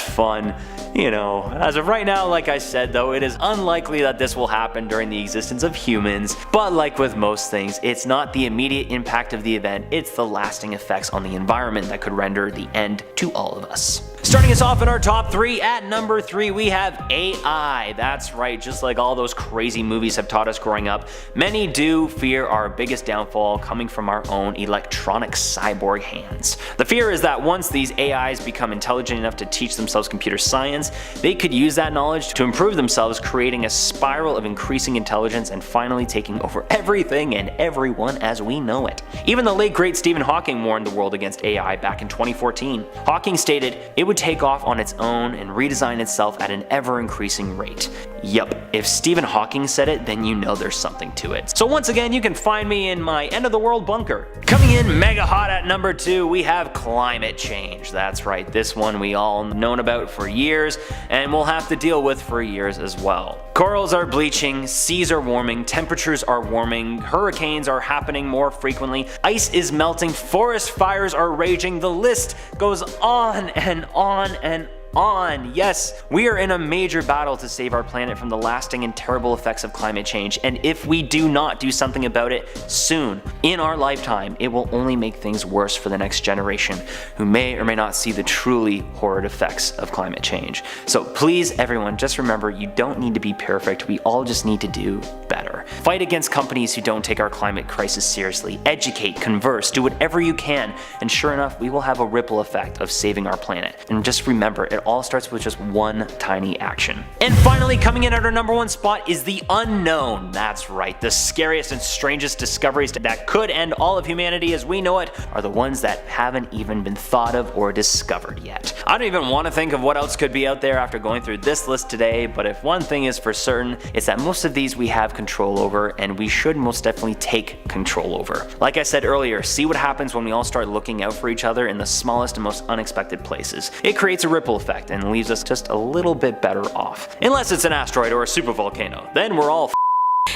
fun. You know, as of right now, like I said though, it is unlikely that this will happen during the existence of humans, but like with most things, it's not the immediate impact of the event, it's the lasting effects on the environment that could render the end to all of us. Starting us off in our top 3, at number 3 we have AI. That's right, just like all those crazy movies have taught us growing up, many do fear our biggest downfall coming from our own electronic cyborg hands. The fear is that once these AIs become intelligent enough to teach themselves computer science, they could use that knowledge to improve themselves, creating a spiral of increasing intelligence and finally taking over everything and everyone as we know it. Even the late great Stephen Hawking warned the world against AI back in 2014. Hawking stated, "It would would take off on its own and redesign itself at an ever-increasing rate. Yup, if Stephen Hawking said it, then you know there's something to it. So once again, you can find me in my end-of-the-world bunker. Coming in mega hot at number 2, we have climate change. That's right, this one we all known about for years, and we'll have to deal with for years as well. Corals are bleaching, seas are warming, temperatures are warming, hurricanes are happening more frequently, ice is melting, forest fires are raging, the list goes on and on and on. Yes, we are in a major battle to save our planet from the lasting and terrible effects of climate change, and if we do not do something about it soon, in our lifetime, it will only make things worse for the next generation, who may or may not see the truly horrid effects of climate change. So please, everyone, just remember, you don't need to be perfect, we all just need to do better. Fight against companies who don't take our climate crisis seriously, educate, converse, do whatever you can, and sure enough, we will have a ripple effect of saving our planet. And just remember, it all starts with just one tiny action. And finally, coming in at our number 1 spot is the unknown. That's right, the scariest and strangest discoveries that could end all of humanity as we know it are the ones that haven't even been thought of or discovered yet. I don't even want to think of what else could be out there after going through this list today, but if one thing is for certain, it's that most of these we have control over, and we should most definitely take control over. Like I said earlier, see what happens when we all start looking out for each other in the smallest and most unexpected places. It creates a ripple effect and leaves us just a little bit better off. Unless it's an asteroid or a supervolcano, then we're all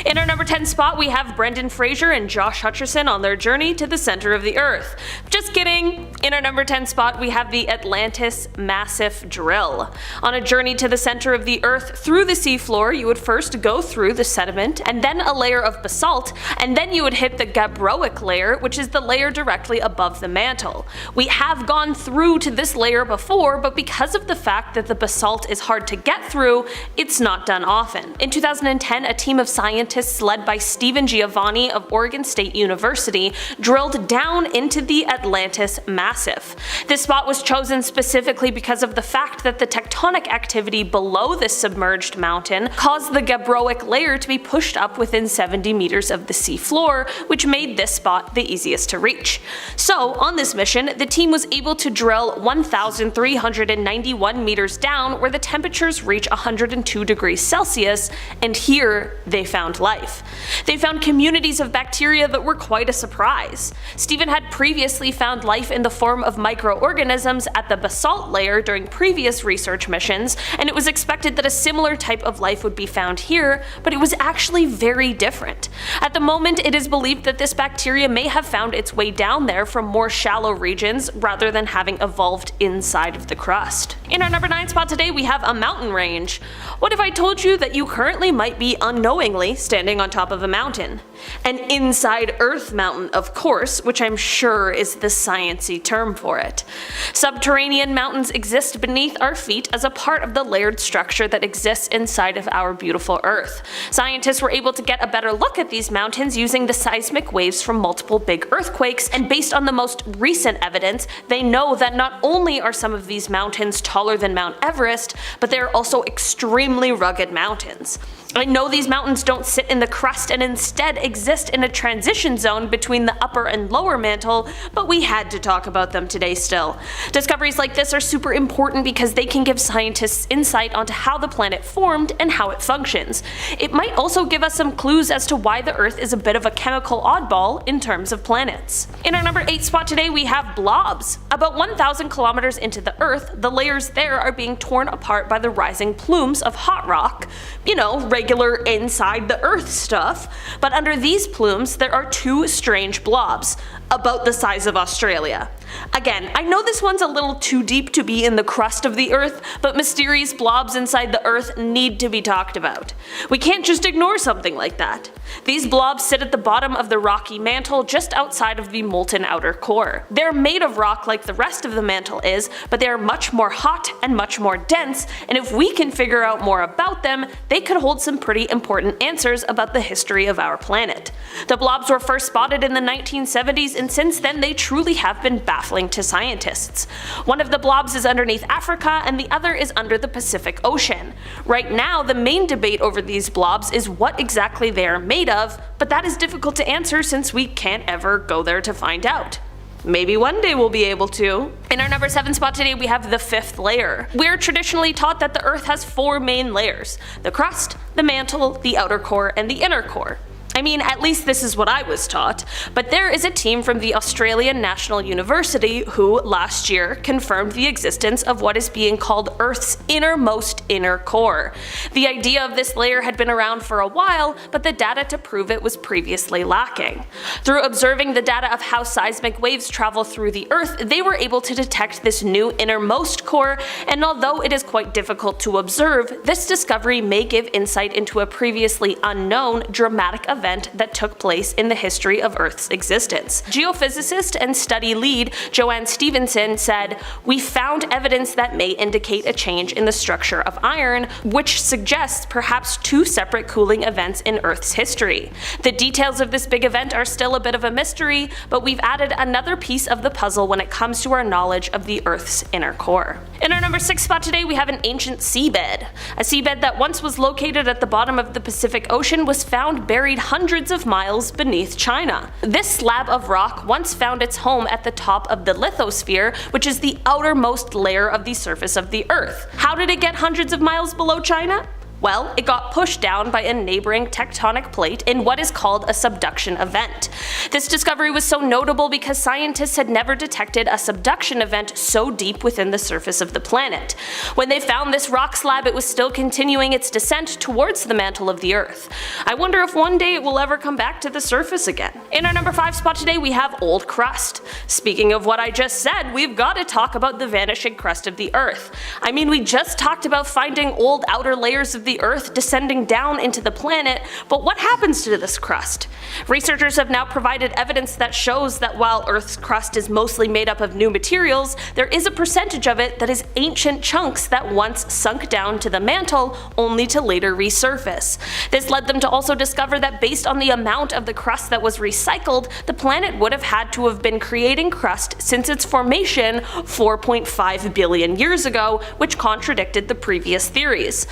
In our number 10 spot, we have Brendan Fraser and Josh Hutcherson on their journey to the center of the Earth. Just kidding! In our number 10 spot, we have the Atlantis Massif Drill. On a journey to the center of the Earth through the seafloor, you would first go through the sediment, and then a layer of basalt, and then you would hit the gabbroic layer, which is the layer directly above the mantle. We have gone through to this layer before, but because of the fact that the basalt is hard to get through, it's not done often. In 2010, a team of scientists led by Stephen Giovanni of Oregon State University drilled down into the Atlantis Massif. This spot was chosen specifically because of the fact that the tectonic activity below this submerged mountain caused the gabbroic layer to be pushed up within 70 meters of the sea floor, which made this spot the easiest to reach. So, on this mission, the team was able to drill 1,391 meters down where the temperatures reach 102 degrees Celsius, and here they found life. They found communities of bacteria that were quite a surprise. Stephen had previously found life in the form of microorganisms at the basalt layer during previous research missions, and it was expected that a similar type of life would be found here, but it was actually very different. At the moment, it is believed that this bacteria may have found its way down there from more shallow regions rather than having evolved inside of the crust. In our number 9 spot today, we have a mountain range. What if I told you that you currently might be unknowingly standing on top of a mountain? An inside Earth mountain, of course, which I'm sure is the sciencey term for it. Subterranean mountains exist beneath our feet as a part of the layered structure that exists inside of our beautiful Earth. Scientists were able to get a better look at these mountains using the seismic waves from multiple big earthquakes, and based on the most recent evidence, they know that not only are some of these mountains taller than Mount Everest, but they are also extremely rugged mountains. I know these mountains don't sit in the crust and instead exist in a transition zone between the upper and lower mantle, but we had to talk about them today still. Discoveries like this are super important because they can give scientists insight onto how the planet formed and how it functions. It might also give us some clues as to why the Earth is a bit of a chemical oddball in terms of planets. In our number 8 spot today, we have blobs. About 1,000 kilometers into the Earth, the layers there are being torn apart by the rising plumes of hot rock. You know, regular inside the Earth stuff. But under these plumes, there are 2 strange blobs, about the size of Australia. Again, I know this one's a little too deep to be in the crust of the Earth, but mysterious blobs inside the Earth need to be talked about. We can't just ignore something like that. These blobs sit at the bottom of the rocky mantle just outside of the molten outer core. They're made of rock like the rest of the mantle is, but they are much more hot and much more dense, and if we can figure out more about them, they could hold some pretty important answers about the history of our planet. The blobs were first spotted in the 1970s, and since then they truly have been baffling to scientists. One of the blobs is underneath Africa and the other is under the Pacific Ocean. Right now, the main debate over these blobs is what exactly they are made of, but that is difficult to answer since we can't ever go there to find out. Maybe one day we'll be able to. In our number 7 spot today, we have the 5th layer. We're traditionally taught that the Earth has 4 main layers: the crust, the mantle, the outer core, and the inner core. I mean, at least this is what I was taught, but there is a team from the Australian National University who, last year, confirmed the existence of what is being called Earth's innermost inner core. The idea of this layer had been around for a while, but the data to prove it was previously lacking. Through observing the data of how seismic waves travel through the Earth, they were able to detect this new innermost core, and although it is quite difficult to observe, this discovery may give insight into a previously unknown, dramatic event that took place in the history of Earth's existence. Geophysicist and study lead Joanne Stevenson said, "We found evidence that may indicate a change in the structure of iron, which suggests perhaps 2 separate cooling events in Earth's history. The details of this big event are still a bit of a mystery, but we've added another piece of the puzzle when it comes to our knowledge of the Earth's inner core." In our number 6 spot today, we have an ancient seabed. A seabed that once was located at the bottom of the Pacific Ocean was found buried hundreds of miles beneath China. This slab of rock once found its home at the top of the lithosphere, which is the outermost layer of the surface of the Earth. How did it get hundreds of miles below China? Well, it got pushed down by a neighboring tectonic plate in what is called a subduction event. This discovery was so notable because scientists had never detected a subduction event so deep within the surface of the planet. When they found this rock slab, it was still continuing its descent towards the mantle of the Earth. I wonder if one day it will ever come back to the surface again. In our number 5 spot today, we have old crust. Speaking of what I just said, we've got to talk about the vanishing crust of the Earth. I mean, we just talked about finding old outer layers of the Earth descending down into the planet, but what happens to this crust? Researchers have now provided evidence that shows that while Earth's crust is mostly made up of new materials, there is a percentage of it that is ancient chunks that once sunk down to the mantle, only to later resurface. This led them to also discover that based on the amount of the crust that was recycled, the planet would have had to have been creating crust since its formation 4.5 billion years ago, which contradicted the previous theories.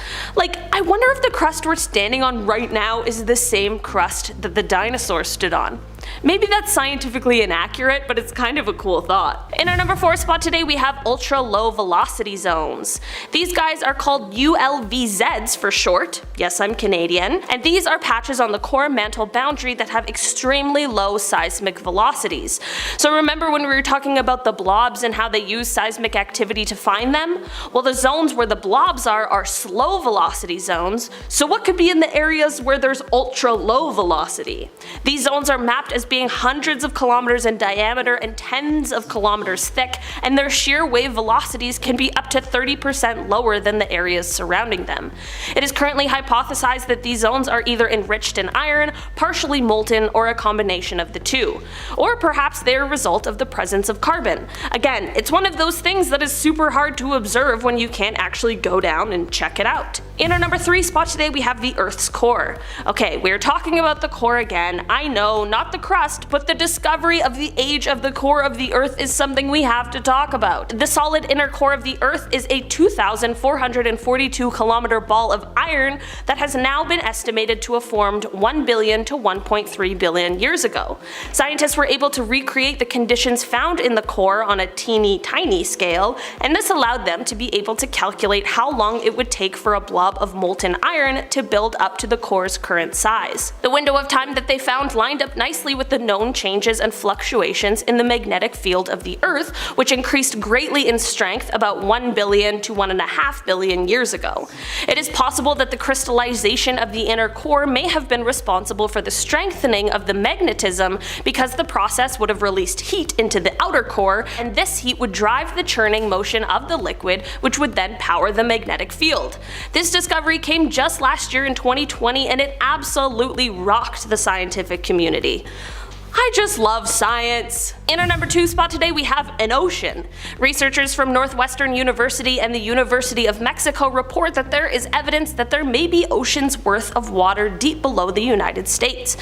I wonder if the crust we're standing on right now is the same crust that the dinosaurs stood on. Maybe that's scientifically inaccurate, but it's kind of a cool thought. In our number 4 spot today, we have ultra low velocity zones. These guys are called ULVZs for short. Yes, I'm Canadian. And these are patches on the core mantle boundary that have extremely low seismic velocities. So remember when we were talking about the blobs and how they use seismic activity to find them? Well, the zones where the blobs are slow velocity zones. So what could be in the areas where there's ultra low velocity? These zones are mapped as being hundreds of kilometers in diameter and tens of kilometers thick, and their shear wave velocities can be up to 30% lower than the areas surrounding them. It is currently hypothesized that these zones are either enriched in iron, partially molten, or a combination of the two. Or perhaps they are a result of the presence of carbon. Again, it's one of those things that is super hard to observe when you can't actually go down and check it out. In our number 3 spot today, we have the Earth's core. Okay, we're talking about the core again. I know, not the crust, but the discovery of the age of the core of the Earth is something we have to talk about. The solid inner core of the Earth is a 2,442 kilometer ball of iron that has now been estimated to have formed 1 billion to 1.3 billion years ago. Scientists were able to recreate the conditions found in the core on a teeny tiny scale, and this allowed them to be able to calculate how long it would take for a blob of molten iron to build up to the core's current size. The window of time that they found lined up nicely with the known changes and fluctuations in the magnetic field of the Earth, which increased greatly in strength about 1 billion to 1.5 billion years ago. It is possible that the crystallization of the inner core may have been responsible for the strengthening of the magnetism because the process would have released heat into the outer core, and this heat would drive the churning motion of the liquid, which would then power the magnetic field. This discovery came just last year in 2020, and it absolutely rocked the scientific community. I just love science. In our number 2 spot today, we have an ocean. Researchers from Northwestern University and the University of Mexico report that there is evidence that there may be oceans worth of water deep below the United States.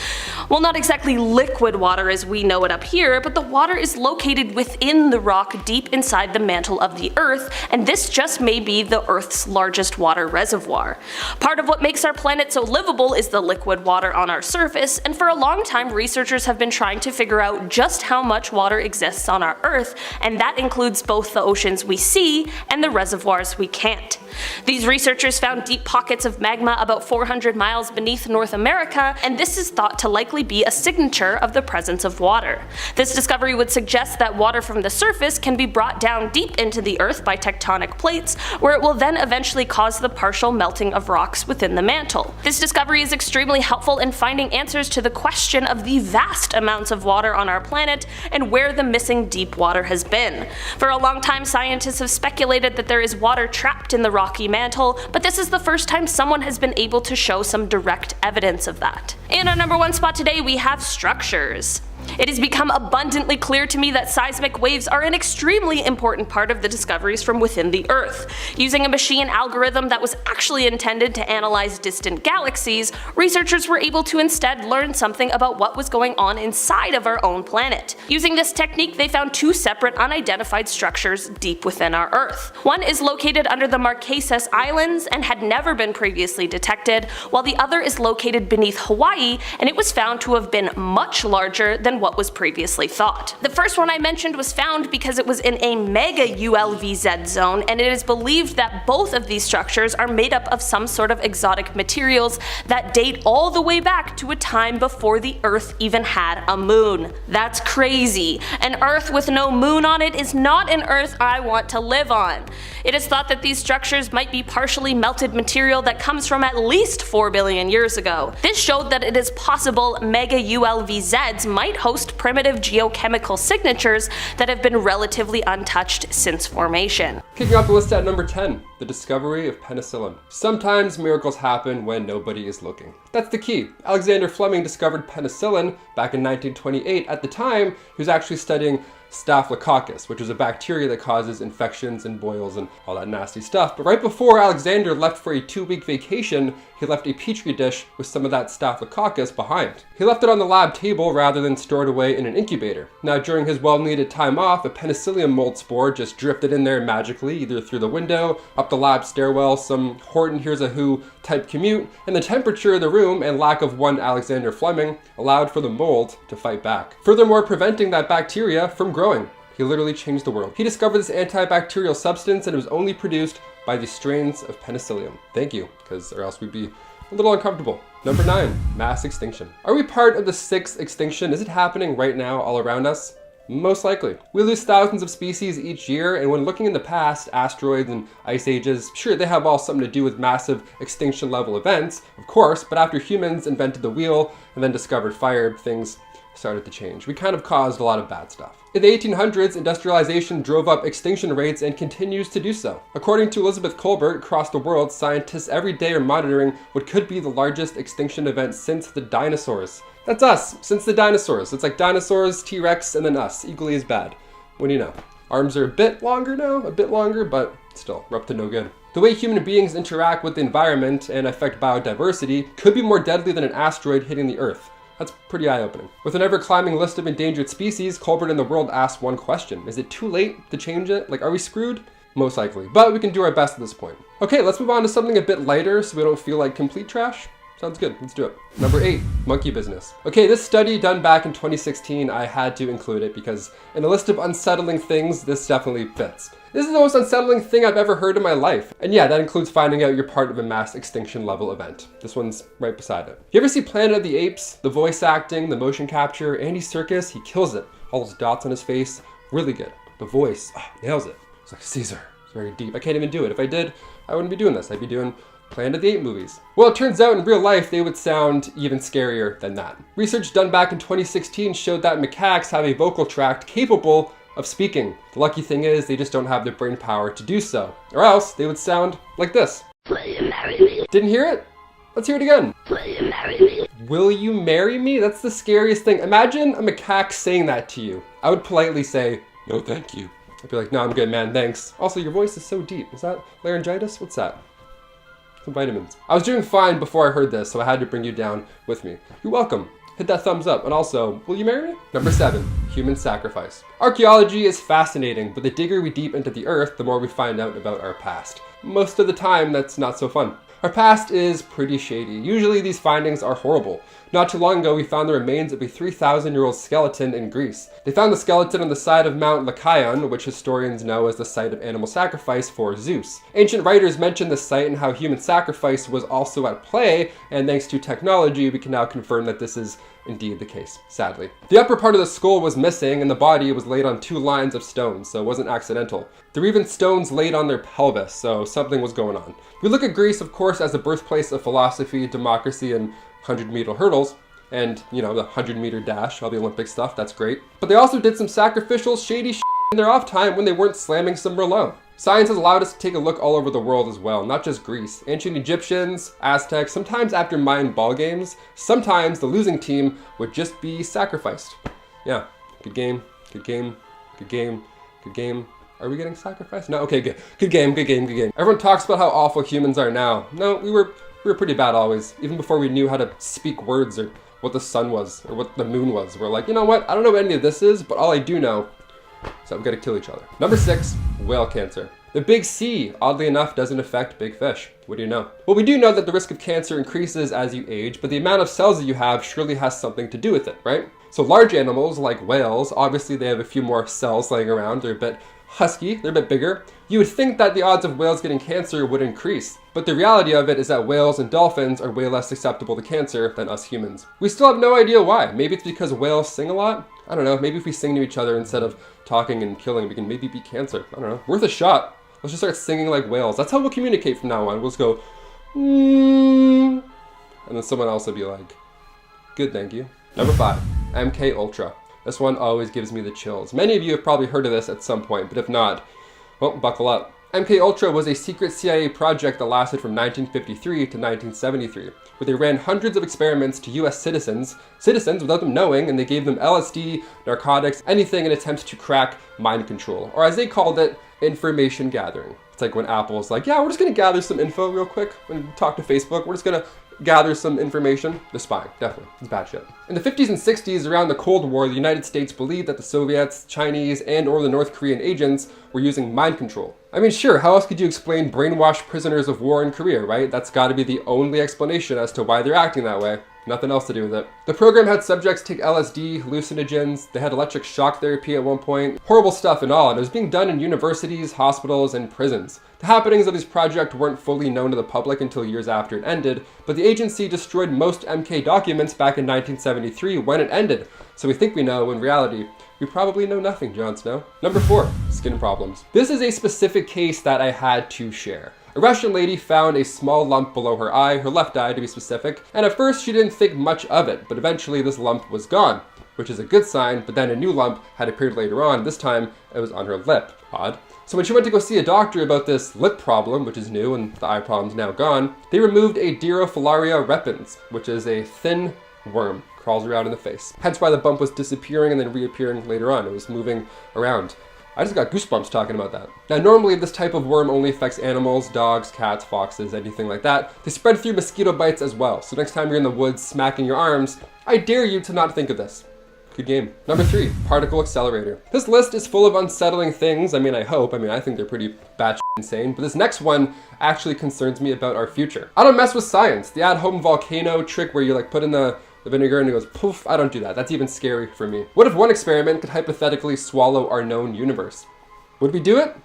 Well, not exactly liquid water as we know it up here, but the water is located within the rock deep inside the mantle of the Earth, and this just may be the Earth's largest water reservoir. Part of what makes our planet so livable is the liquid water on our surface, and for a long time researchers have been trying to figure out just how much water exists on our Earth, and that includes both the oceans we see and the reservoirs we can't. These researchers found deep pockets of magma about 400 miles beneath North America, and this is thought to likely be a signature of the presence of water. This discovery would suggest that water from the surface can be brought down deep into the Earth by tectonic plates, where it will then eventually cause the partial melting of rocks within the mantle. This discovery is extremely helpful in finding answers to the question of the vast amounts of water on our planet and where the missing deep water has been. For a long time, scientists have speculated that there is water trapped in the rocky mantle, but this is the first time someone has been able to show some direct evidence of that. In our number 1 spot today, we have structures. It has become abundantly clear to me that seismic waves are an extremely important part of the discoveries from within the Earth. Using a machine algorithm that was actually intended to analyze distant galaxies, researchers were able to instead learn something about what was going on inside of our own planet. Using this technique, they found 2 separate unidentified structures deep within our Earth. One is located under the Marquesas Islands and had never been previously detected, while the other is located beneath Hawaii, and it was found to have been much larger than what was previously thought. The first one I mentioned was found because it was in a mega ULVZ zone, and it is believed that both of these structures are made up of some sort of exotic materials that date all the way back to a time before the Earth even had a moon. That's crazy. An Earth with no moon on it is not an Earth I want to live on. It is thought that these structures might be partially melted material that comes from at least 4 billion years ago. This showed that it is possible mega ULVZs might host primitive geochemical signatures that have been relatively untouched since formation. Kicking off the list at number 10, the discovery of penicillin. Sometimes miracles happen when nobody is looking. That's the key. Alexander Fleming discovered penicillin back in 1928. At the time, he was actually studying Staphylococcus, which is a bacteria that causes infections and boils and all that nasty stuff. But right before Alexander left for a 2-week vacation, he left a petri dish with some of that Staphylococcus behind. He left it on the lab table rather than stored away in an incubator. Now, during his well-needed time off, a penicillium mold spore just drifted in there magically, either through the window, up the lab stairwell, some Horton Hears a Who type commute, and the temperature of the room and lack of one Alexander Fleming allowed for the mold to fight back, furthermore preventing that bacteria from growing. He literally changed the world. He discovered this antibacterial substance, and it was only produced by the strains of penicillium. Thank you, or else we'd be a little uncomfortable. Number 9, mass extinction. Are we part of the 6th extinction? Is it happening right now all around us? Most likely. We lose thousands of species each year, and when looking in the past, asteroids and ice ages, sure, they have all something to do with massive extinction level events, of course, but after humans invented the wheel and then discovered fire, things started to change. We kind of caused a lot of bad stuff. In the 1800s, industrialization drove up extinction rates and continues to do so. According to Elizabeth Colbert, across the world, scientists every day are monitoring what could be the largest extinction event since the dinosaurs. That's us, since the dinosaurs. It's like dinosaurs, T-Rex, and then us, equally as bad. What do you know? Arms are a bit longer now, but still, we're up to no good. The way human beings interact with the environment and affect biodiversity could be more deadly than an asteroid hitting the Earth. That's pretty eye-opening. With an ever-climbing list of endangered species, Colbert and the world asked one question. Is it too late to change it? Like, are we screwed? Most likely, but we can do our best at this point. Okay, let's move on to something a bit lighter so we don't feel like complete trash. Sounds good, let's do it. Number 8, monkey business. Okay, this study done back in 2016, I had to include it because in the list of unsettling things, this definitely fits. This is the most unsettling thing I've ever heard in my life. And yeah, that includes finding out you're part of a mass extinction level event. This one's right beside it. You ever see Planet of the Apes? The voice acting, the motion capture, Andy Serkis, he kills it. All those dots on his face, really good. The voice, nails it. It's like Caesar, it's very deep. I can't even do it. If I did, I wouldn't be doing this. I'd be doing Planet of the Apes movies. Well, it turns out in real life, they would sound even scarier than that. Research done back in 2016 showed that macaques have a vocal tract capable of speaking. The lucky thing is they just don't have the brain power to do so, or else they would sound like this. Will you marry me? Didn't hear it? Let's hear it again. Will you marry me? Will you marry me? That's the scariest thing. Imagine a macaque saying that to you. I would politely say, no thank you. I'd be like, no, I'm good, man, thanks. Also, your voice is so deep. Is that laryngitis? What's that? Some vitamins. I was doing fine before I heard this, so I had to bring you down with me. You're welcome. Hit that thumbs up, and also, will you marry me? Number 7, human sacrifice. Archaeology is fascinating, but the digger we deep into the earth, the more we find out about our past. Most of the time, that's not so fun. Our past is pretty shady. Usually these findings are horrible. Not too long ago, we found the remains of a 3,000-year-old skeleton in Greece. They found the skeleton on the side of Mount Lycaon, which historians know as the site of animal sacrifice for Zeus. Ancient writers mention the site and how human sacrifice was also at play, and thanks to technology, we can now confirm that this is indeed the case, sadly. The upper part of the skull was missing, and the body was laid on 2 lines of stones, so it wasn't accidental. There were even stones laid on their pelvis, so something was going on. We look at Greece, of course, as the birthplace of philosophy, democracy, and 100-meter hurdles, and, you know, the 100-meter dash, all the Olympic stuff, that's great. But they also did some sacrificial, shady shit in their off time when they weren't slamming some Merlot. Science has allowed us to take a look all over the world as well, not just Greece. Ancient Egyptians, Aztecs, sometimes after Mayan ball games, sometimes the losing team would just be sacrificed. Yeah, good game, good game, good game, good game. Are we getting sacrificed? No, okay, good. Good game, good game, good game. Everyone talks about how awful humans are now. No, we were pretty bad always, even before we knew how to speak words or what the sun was or what the moon was. We're like, you know what? I don't know what any of this is, but all I do know is that we gotta kill each other. Number 6, whale cancer. The big C, oddly enough, doesn't affect big fish. What do you know? Well, we do know that the risk of cancer increases as you age, but the amount of cells that you have surely has something to do with it, right? So large animals like whales, obviously they have a few more cells laying around. They're a bit husky, they're a bit bigger. You would think that the odds of whales getting cancer would increase, but the reality of it is that whales and dolphins are way less susceptible to cancer than us humans. We still have no idea why. Maybe it's because whales sing a lot? I don't know, maybe if we sing to each other instead of talking and killing, we can maybe beat cancer. I don't know, worth a shot. Let's just start singing like whales. That's how we'll communicate from now on. We'll just go, and then someone else will be like, good, thank you. Number 5, MK Ultra. This one always gives me the chills. Many of you have probably heard of this at some point, but if not, well, buckle up. MK Ultra was a secret CIA project that lasted from 1953 to 1973, where they ran hundreds of experiments to US citizens without them knowing, and they gave them LSD, narcotics, anything in attempts to crack mind control, or as they called it, information gathering. It's like when Apple's like, yeah, we're just gonna gather some info real quick and talk to Facebook. We're just gonna gather some information. They're spying, definitely. It's bad shit. In the 50s and 60s, around the Cold War, the United States believed that the Soviets, Chinese, and or the North Korean agents were using mind control. I mean, sure, how else could you explain brainwashed prisoners of war in Korea, right? That's gotta be the only explanation as to why they're acting that way. Nothing else to do with it. The program had subjects take LSD, hallucinogens, they had electric shock therapy at one point. Horrible stuff and all, and it was being done in universities, hospitals, and prisons. The happenings of this project weren't fully known to the public until years after it ended, but the agency destroyed most MK documents back in 1973 when it ended. So we think we know, in reality, we probably know nothing, Jon Snow. Number 4, skin problems. This is a specific case that I had to share. A Russian lady found a small lump below her eye, her left eye to be specific, and at first she didn't think much of it, but eventually this lump was gone, which is a good sign, but then a new lump had appeared later on. This time it was on her lip. Odd. So when she went to go see a doctor about this lip problem, which is new and the eye problem's now gone, they removed a Dirofilaria repens, which is a thin worm, crawls around in the face. Hence why the bump was disappearing and then reappearing later on. It was moving around. I just got goosebumps talking about that. Now, normally this type of worm only affects animals, dogs, cats, foxes, anything like that. They spread through mosquito bites as well. So next time you're in the woods smacking your arms, I dare you to not think of this. Good game. Number 3, particle accelerator. This list is full of unsettling things. I think they're pretty batshit insane, but this next one actually concerns me about our future. I don't mess with science. The at-home volcano trick where you like put in the vinegar and it goes poof, I don't do that. That's even scary for me. What if one experiment could hypothetically swallow our known universe? Would we do it?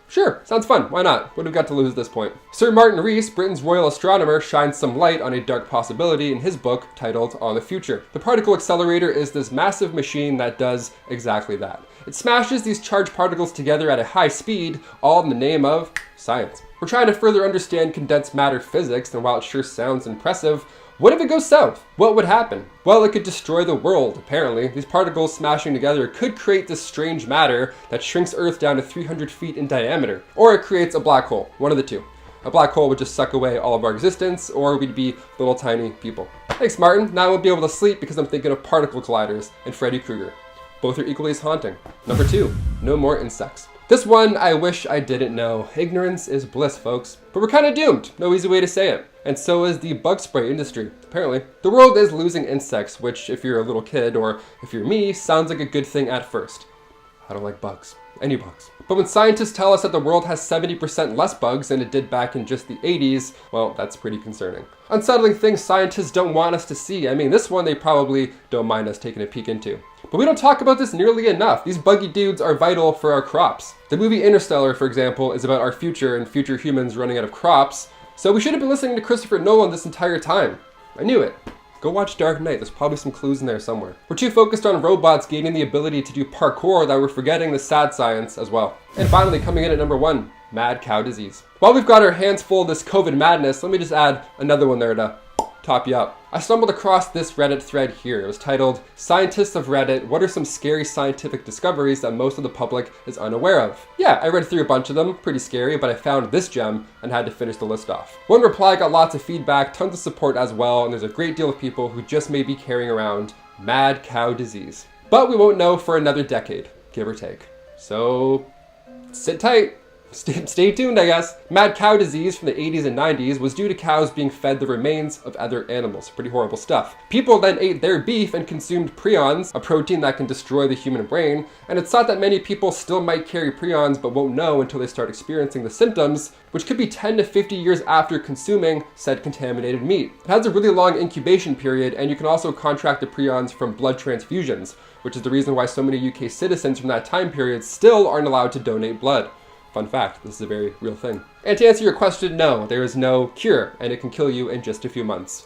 Sure, sounds fun. Why not? What have we got to lose at this point? Sir Martin Rees, Britain's royal astronomer, shines some light on a dark possibility in his book titled On the Future. The particle accelerator is this massive machine that does exactly that. It smashes these charged particles together at a high speed, all in the name of science. We're trying to further understand condensed matter physics, and while it sure sounds impressive, what if it goes south? What would happen? Well, it could destroy the world, apparently. These particles smashing together could create this strange matter that shrinks Earth down to 300 feet in diameter. Or it creates a black hole, one of the two. A black hole would just suck away all of our existence, or we'd be little tiny people. Thanks, Martin. Now I won't be able to sleep because I'm thinking of particle colliders and Freddy Krueger. Both are equally as haunting. Number 2, no more insects. This one I wish I didn't know. Ignorance is bliss, folks. But we're kind of doomed. No easy way to say it. And so is the bug spray industry, apparently. The world is losing insects, which if you're a little kid or if you're me, sounds like a good thing at first. I don't like bugs. any bugs. But when scientists tell us that the world has 70% less bugs than it did back in just the 80s, well, that's pretty concerning. Unsettling things scientists don't want us to see. I mean, this one they probably don't mind us taking a peek into. But we don't talk about this nearly enough. These buggy dudes are vital for our crops. The movie Interstellar, for example, is about our future and future humans running out of crops, so we should have been listening to Christopher Nolan this entire time. I knew it. Go watch Dark Knight, there's probably some clues in there somewhere. We're too focused on robots gaining the ability to do parkour that we're forgetting the sad science as well. And finally, coming in at number 1, mad cow disease. While we've got our hands full of this COVID madness, let me just add another one there to top you up. I stumbled across this Reddit thread here. It was titled, "Scientists of Reddit, what are some scary scientific discoveries that most of the public is unaware of?" Yeah, I read through a bunch of them, pretty scary, but I found this gem and had to finish the list off. One reply got lots of feedback, tons of support as well, and there's a great deal of people who just may be carrying around mad cow disease. But we won't know for another decade, give or take. So, sit tight. Stay tuned, I guess. Mad cow disease from the 80s and 90s was due to cows being fed the remains of other animals. Pretty horrible stuff. People then ate their beef and consumed prions, a protein that can destroy the human brain, and it's thought that many people still might carry prions but won't know until they start experiencing the symptoms, which could be 10 to 50 years after consuming said contaminated meat. It has a really long incubation period, and you can also contract the prions from blood transfusions, which is the reason why so many UK citizens from that time period still aren't allowed to donate blood. Fun fact, this is a very real thing. And to answer your question, no, there is no cure, and it can kill you in just a few months.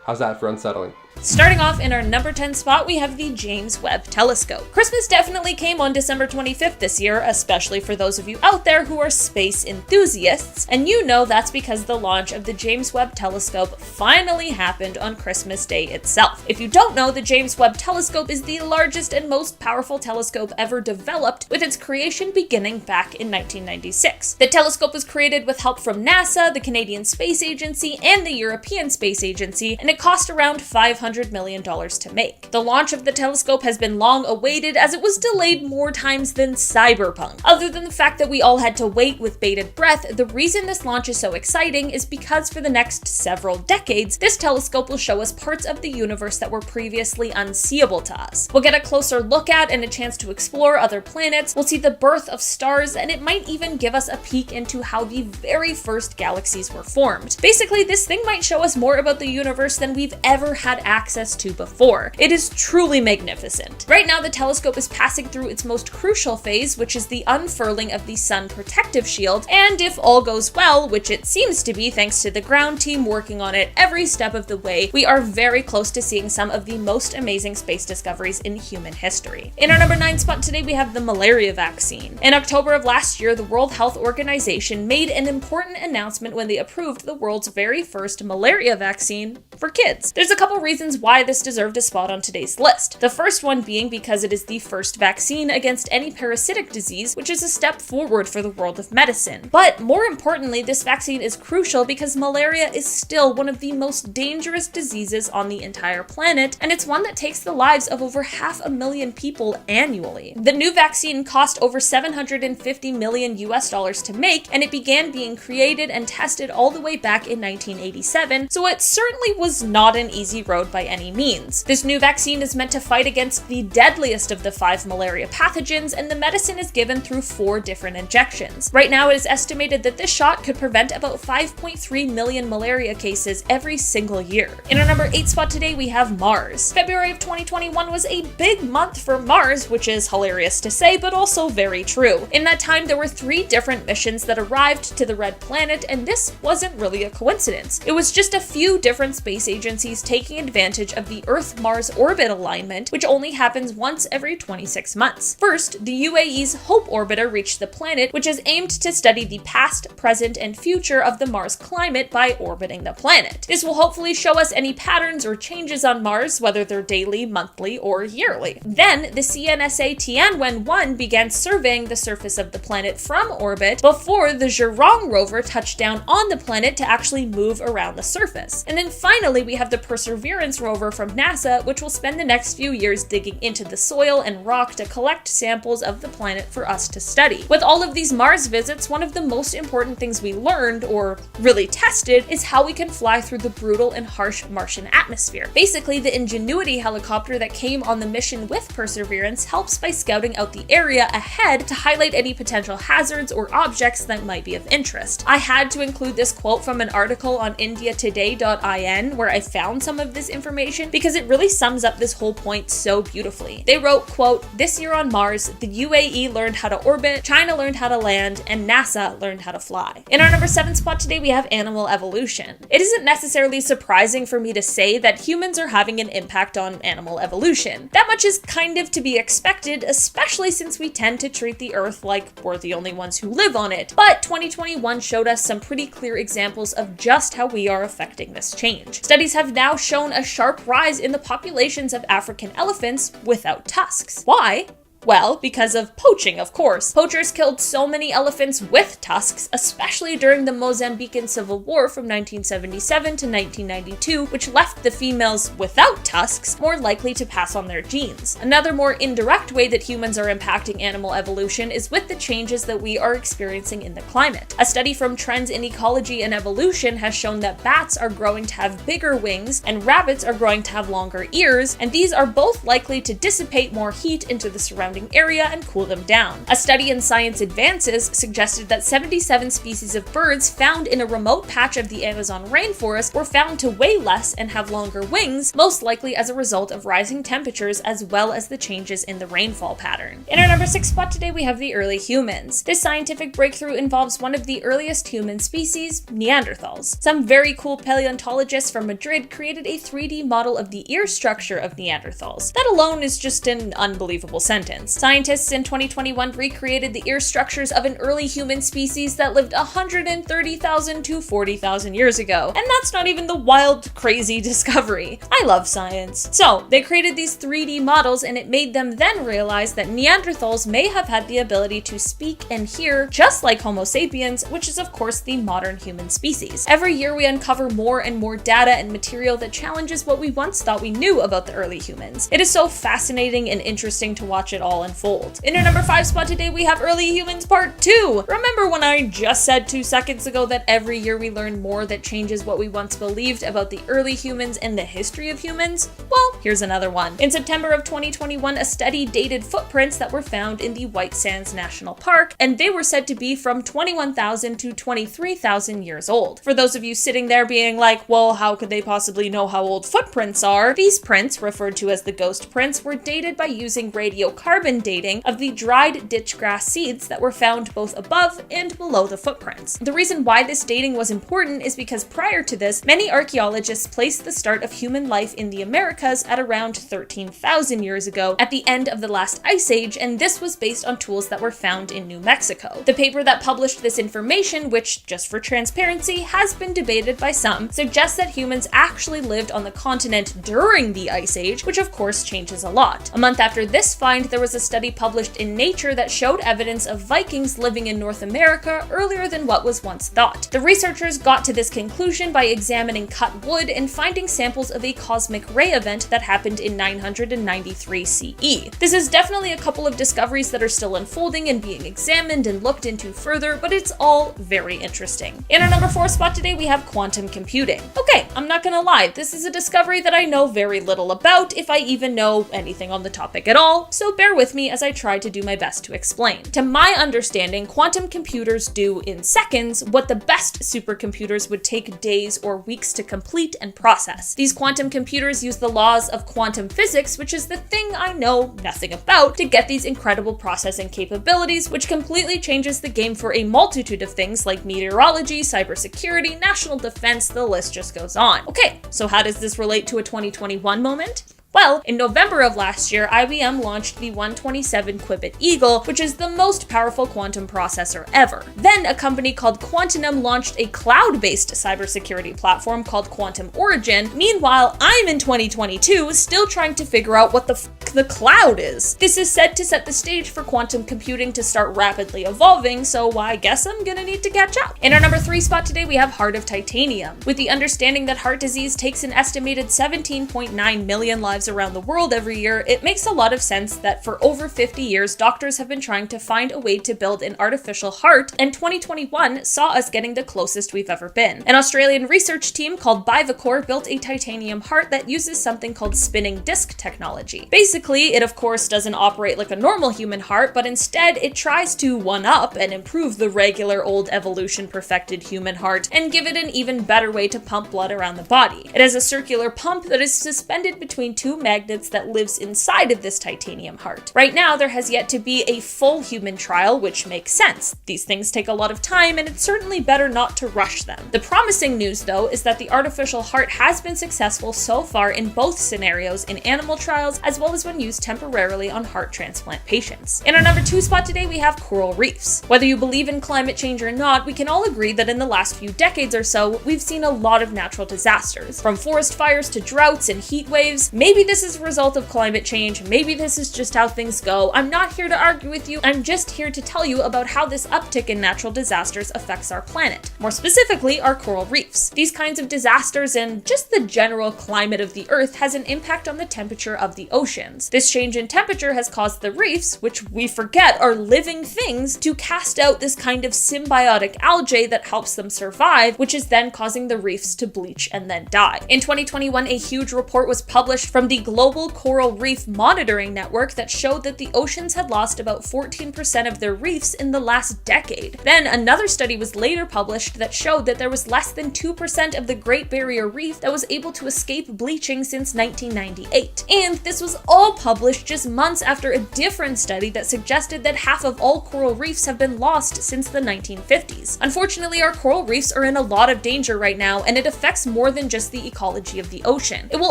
How's that for unsettling? Starting off in our number 10 spot, we have the James Webb Telescope. Christmas definitely came on December 25th this year, especially for those of you out there who are space enthusiasts, and you know that's because the launch of the James Webb Telescope finally happened on Christmas Day itself. If you don't know, the James Webb Telescope is the largest and most powerful telescope ever developed, with its creation beginning back in 1996. The telescope was created with help from NASA, the Canadian Space Agency, and the European Space Agency, and it cost around $500 million to make. The launch of the telescope has been long awaited, as it was delayed more times than Cyberpunk. Other than the fact that we all had to wait with bated breath, the reason this launch is so exciting is because for the next several decades, this telescope will show us parts of the universe that were previously unseeable to us. We'll get a closer look at and a chance to explore other planets, we'll see the birth of stars, and it might even give us a peek into how the very first galaxies were formed. Basically, this thing might show us more about the universe than we've ever had access to before. It is truly magnificent. Right now, the telescope is passing through its most crucial phase, which is the unfurling of the sun protective shield, and if all goes well, which it seems to be thanks to the ground team working on it every step of the way, we are very close to seeing some of the most amazing space discoveries in human history. In our number 9 spot today, we have the malaria vaccine. In October of last year, the World Health Organization made an important announcement when they approved the world's very first malaria vaccine for kids. There's a couple reasons why this deserved a spot on today's list. The first one being because it is the first vaccine against any parasitic disease, which is a step forward for the world of medicine. But more importantly, this vaccine is crucial because malaria is still one of the most dangerous diseases on the entire planet, and it's one that takes the lives of over 500,000 people annually. The new vaccine cost over $750 million to make, and it began being created and tested all the way back in 1987, so it certainly was not an easy road by any means. This new vaccine is meant to fight against the deadliest of the 5 malaria pathogens, and the medicine is given through 4 different injections. Right now, it is estimated that this shot could prevent about 5.3 million malaria cases every single year. In our number 8 spot today, we have Mars. February of 2021 was a big month for Mars, which is hilarious to say, but also very true. In that time, there were 3 different missions that arrived to the Red Planet, and this wasn't really a coincidence. It was just a few different space agencies taking advantage of the Earth-Mars orbit alignment, which only happens once every 26 months. First, the UAE's Hope orbiter reached the planet, which is aimed to study the past, present, and future of the Mars climate by orbiting the planet. This will hopefully show us any patterns or changes on Mars, whether they're daily, monthly, or yearly. Then, the CNSA Tianwen-1 began surveying the surface of the planet from orbit before the Zhurong rover touched down on the planet to actually move around the surface. And then finally, we have the Perseverance Perseverance rover from NASA, which will spend the next few years digging into the soil and rock to collect samples of the planet for us to study. With all of these Mars visits, one of the most important things we learned, or really tested, is how we can fly through the brutal and harsh Martian atmosphere. Basically, the Ingenuity helicopter that came on the mission with Perseverance helps by scouting out the area ahead to highlight any potential hazards or objects that might be of interest. I had to include this quote from an article on indiatoday.in where I found some of this information because it really sums up this whole point so beautifully. They wrote, quote, "This year on Mars, the UAE learned how to orbit, China learned how to land, and NASA learned how to fly." In our number 7 spot today, we have animal evolution. It isn't necessarily surprising for me to say that humans are having an impact on animal evolution. That much is kind of to be expected, especially since we tend to treat the Earth like we're the only ones who live on it. But 2021 showed us some pretty clear examples of just how we are affecting this change. Studies have now shown a sharp rise in the populations of African elephants without tusks. Why? Well, because of poaching, of course. Poachers killed so many elephants with tusks, especially during the Mozambican Civil War from 1977 to 1992, which left the females without tusks more likely to pass on their genes. Another more indirect way that humans are impacting animal evolution is with the changes that we are experiencing in the climate. A study from Trends in Ecology and Evolution has shown that bats are growing to have bigger wings and rabbits are growing to have longer ears, and these are both likely to dissipate more heat into the surrounding area and cool them down. A study in Science Advances suggested that 77 species of birds found in a remote patch of the Amazon rainforest were found to weigh less and have longer wings, most likely as a result of rising temperatures as well as the changes in the rainfall pattern. In our number 6 spot today, we have the early humans. This scientific breakthrough involves one of the earliest human species, Neanderthals. Some very cool paleontologists from Madrid created a 3D model of the ear structure of Neanderthals. That alone is just an unbelievable sentence. Scientists in 2021 recreated the ear structures of an early human species that lived 130,000 to 40,000 years ago. And that's not even the wild, crazy discovery. I love science. So, they created these 3D models and it made them then realize that Neanderthals may have had the ability to speak and hear just like Homo sapiens, which is of course the modern human species. Every year we uncover more and more data and material that challenges what we once thought we knew about the early humans. It is so fascinating and interesting to watch it all unfold. In our number 5 spot today, we have Early Humans Part 2. Remember when I just said 2 seconds ago that every year we learn more that changes what we once believed about the early humans and the history of humans? Well, here's another one. In September of 2021, a study dated footprints that were found in the White Sands National Park, and they were said to be from 21,000 to 23,000 years old. For those of you sitting there being like, well, how could they possibly know how old footprints are? These prints, referred to as the ghost prints, were dated by using radiocarbon dating of the dried ditch grass seeds that were found both above and below the footprints. The reason why this dating was important is because prior to this, many archaeologists placed the start of human life in the Americas at around 13,000 years ago at the end of the last ice age, and this was based on tools that were found in New Mexico. The paper that published this information, which, just for transparency, has been debated by some, suggests that humans actually lived on the continent during the ice age, which of course changes a lot. A month after this find, there was a study published in Nature that showed evidence of Vikings living in North America earlier than what was once thought. The researchers got to this conclusion by examining cut wood and finding samples of a cosmic ray event that happened in 993 CE. This is definitely a couple of discoveries that are still unfolding and being examined and looked into further, but it's all very interesting. In our number 4 spot today, we have quantum computing. Okay, I'm not gonna lie, this is a discovery that I know very little about, if I even know anything on the topic at all, so bear with me as I try to do my best to explain. To my understanding, quantum computers do in seconds what the best supercomputers would take days or weeks to complete and process. These quantum computers use the laws of quantum physics, which is the thing I know nothing about, to get these incredible processing capabilities, which completely changes the game for a multitude of things like meteorology, cybersecurity, national defense, the list just goes on. Okay, so how does this relate to a 2021 moment? Well, in November of last year, IBM launched the 127 Qubit Eagle, which is the most powerful quantum processor ever. Then a company called Quantinum launched a cloud-based cybersecurity platform called Quantum Origin. Meanwhile, I'm in 2022 still trying to figure out what the f the cloud is. This is said to set the stage for quantum computing to start rapidly evolving, so I guess I'm gonna need to catch up. In our number 3 spot today, we have Heart of Titanium. With the understanding that heart disease takes an estimated 17.9 million lives around the world every year, it makes a lot of sense that for over 50 years, doctors have been trying to find a way to build an artificial heart, and 2021 saw us getting the closest we've ever been. An Australian research team called Bivacor built a titanium heart that uses something called spinning disc technology. Basically, it of course doesn't operate like a normal human heart, but instead it tries to one-up and improve the regular old evolution-perfected human heart and give it an even better way to pump blood around the body. It has a circular pump that is suspended between 2 magnets that lives inside of this titanium heart. Right now, there has yet to be a full human trial, which makes sense. These things take a lot of time, and it's certainly better not to rush them. The promising news, though, is that the artificial heart has been successful so far in both scenarios in animal trials, as well as when used temporarily on heart transplant patients. In our number 2 spot today, we have coral reefs. Whether you believe in climate change or not, we can all agree that in the last few decades or so, we've seen a lot of natural disasters. From forest fires to droughts and heat waves. Maybe this is a result of climate change, maybe this is just how things go. I'm not here to argue with you, I'm just here to tell you about how this uptick in natural disasters affects our planet. More specifically, our coral reefs. These kinds of disasters and just the general climate of the Earth has an impact on the temperature of the oceans. This change in temperature has caused the reefs, which we forget are living things, to cast out this kind of symbiotic algae that helps them survive, which is then causing the reefs to bleach and then die. In 2021, a huge report was published from the Global Coral Reef Monitoring Network that showed that the oceans had lost about 14% of their reefs in the last decade. Then another study was later published that showed that there was less than 2% of the Great Barrier Reef that was able to escape bleaching since 1998. And this was all published just months after a different study that suggested that half of all coral reefs have been lost since the 1950s. Unfortunately, our coral reefs are in a lot of danger right now, and it affects more than just the ecology of the ocean. It will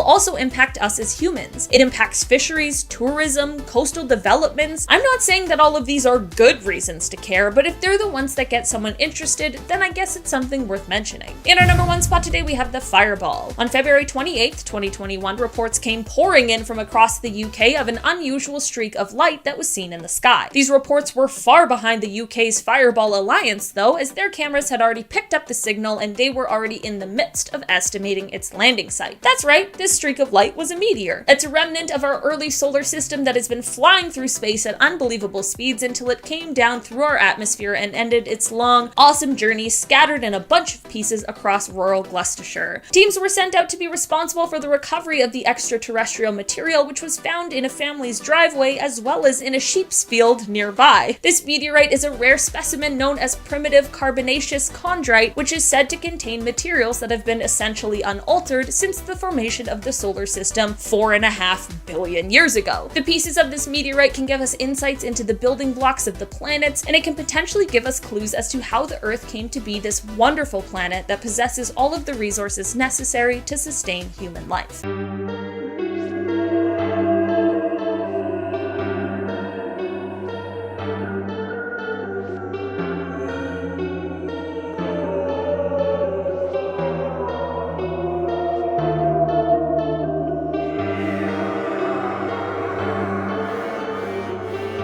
also impact us as humans. It impacts fisheries, tourism, coastal developments. I'm not saying that all of these are good reasons to care, but if they're the ones that get someone interested, then I guess it's something worth mentioning. In our number 1 spot today, we have the fireball. On February 28th, 2021, reports came pouring in from across the UK of an unusual streak of light that was seen in the sky. These reports were far behind the UK's Fireball Alliance, though, as their cameras had already picked up the signal and they were already in the midst of estimating its landing site. That's right, this streak of light was a meteor. It's a remnant of our early solar system that has been flying through space at unbelievable speeds until it came down through our atmosphere and ended its long, awesome journey scattered in a bunch of pieces across rural Gloucestershire. Teams were sent out to be responsible for the recovery of the extraterrestrial material, which was found in a family's driveway as well as in a sheep's field nearby. This meteorite is a rare specimen known as primitive carbonaceous chondrite, which is said to contain materials that have been essentially unaltered since the formation of the solar system 4.5 billion years ago. The pieces of this meteorite can give us insights into the building blocks of the planets, and it can potentially give us clues as to how the Earth came to be this wonderful planet that possesses all of the resources necessary to sustain human life.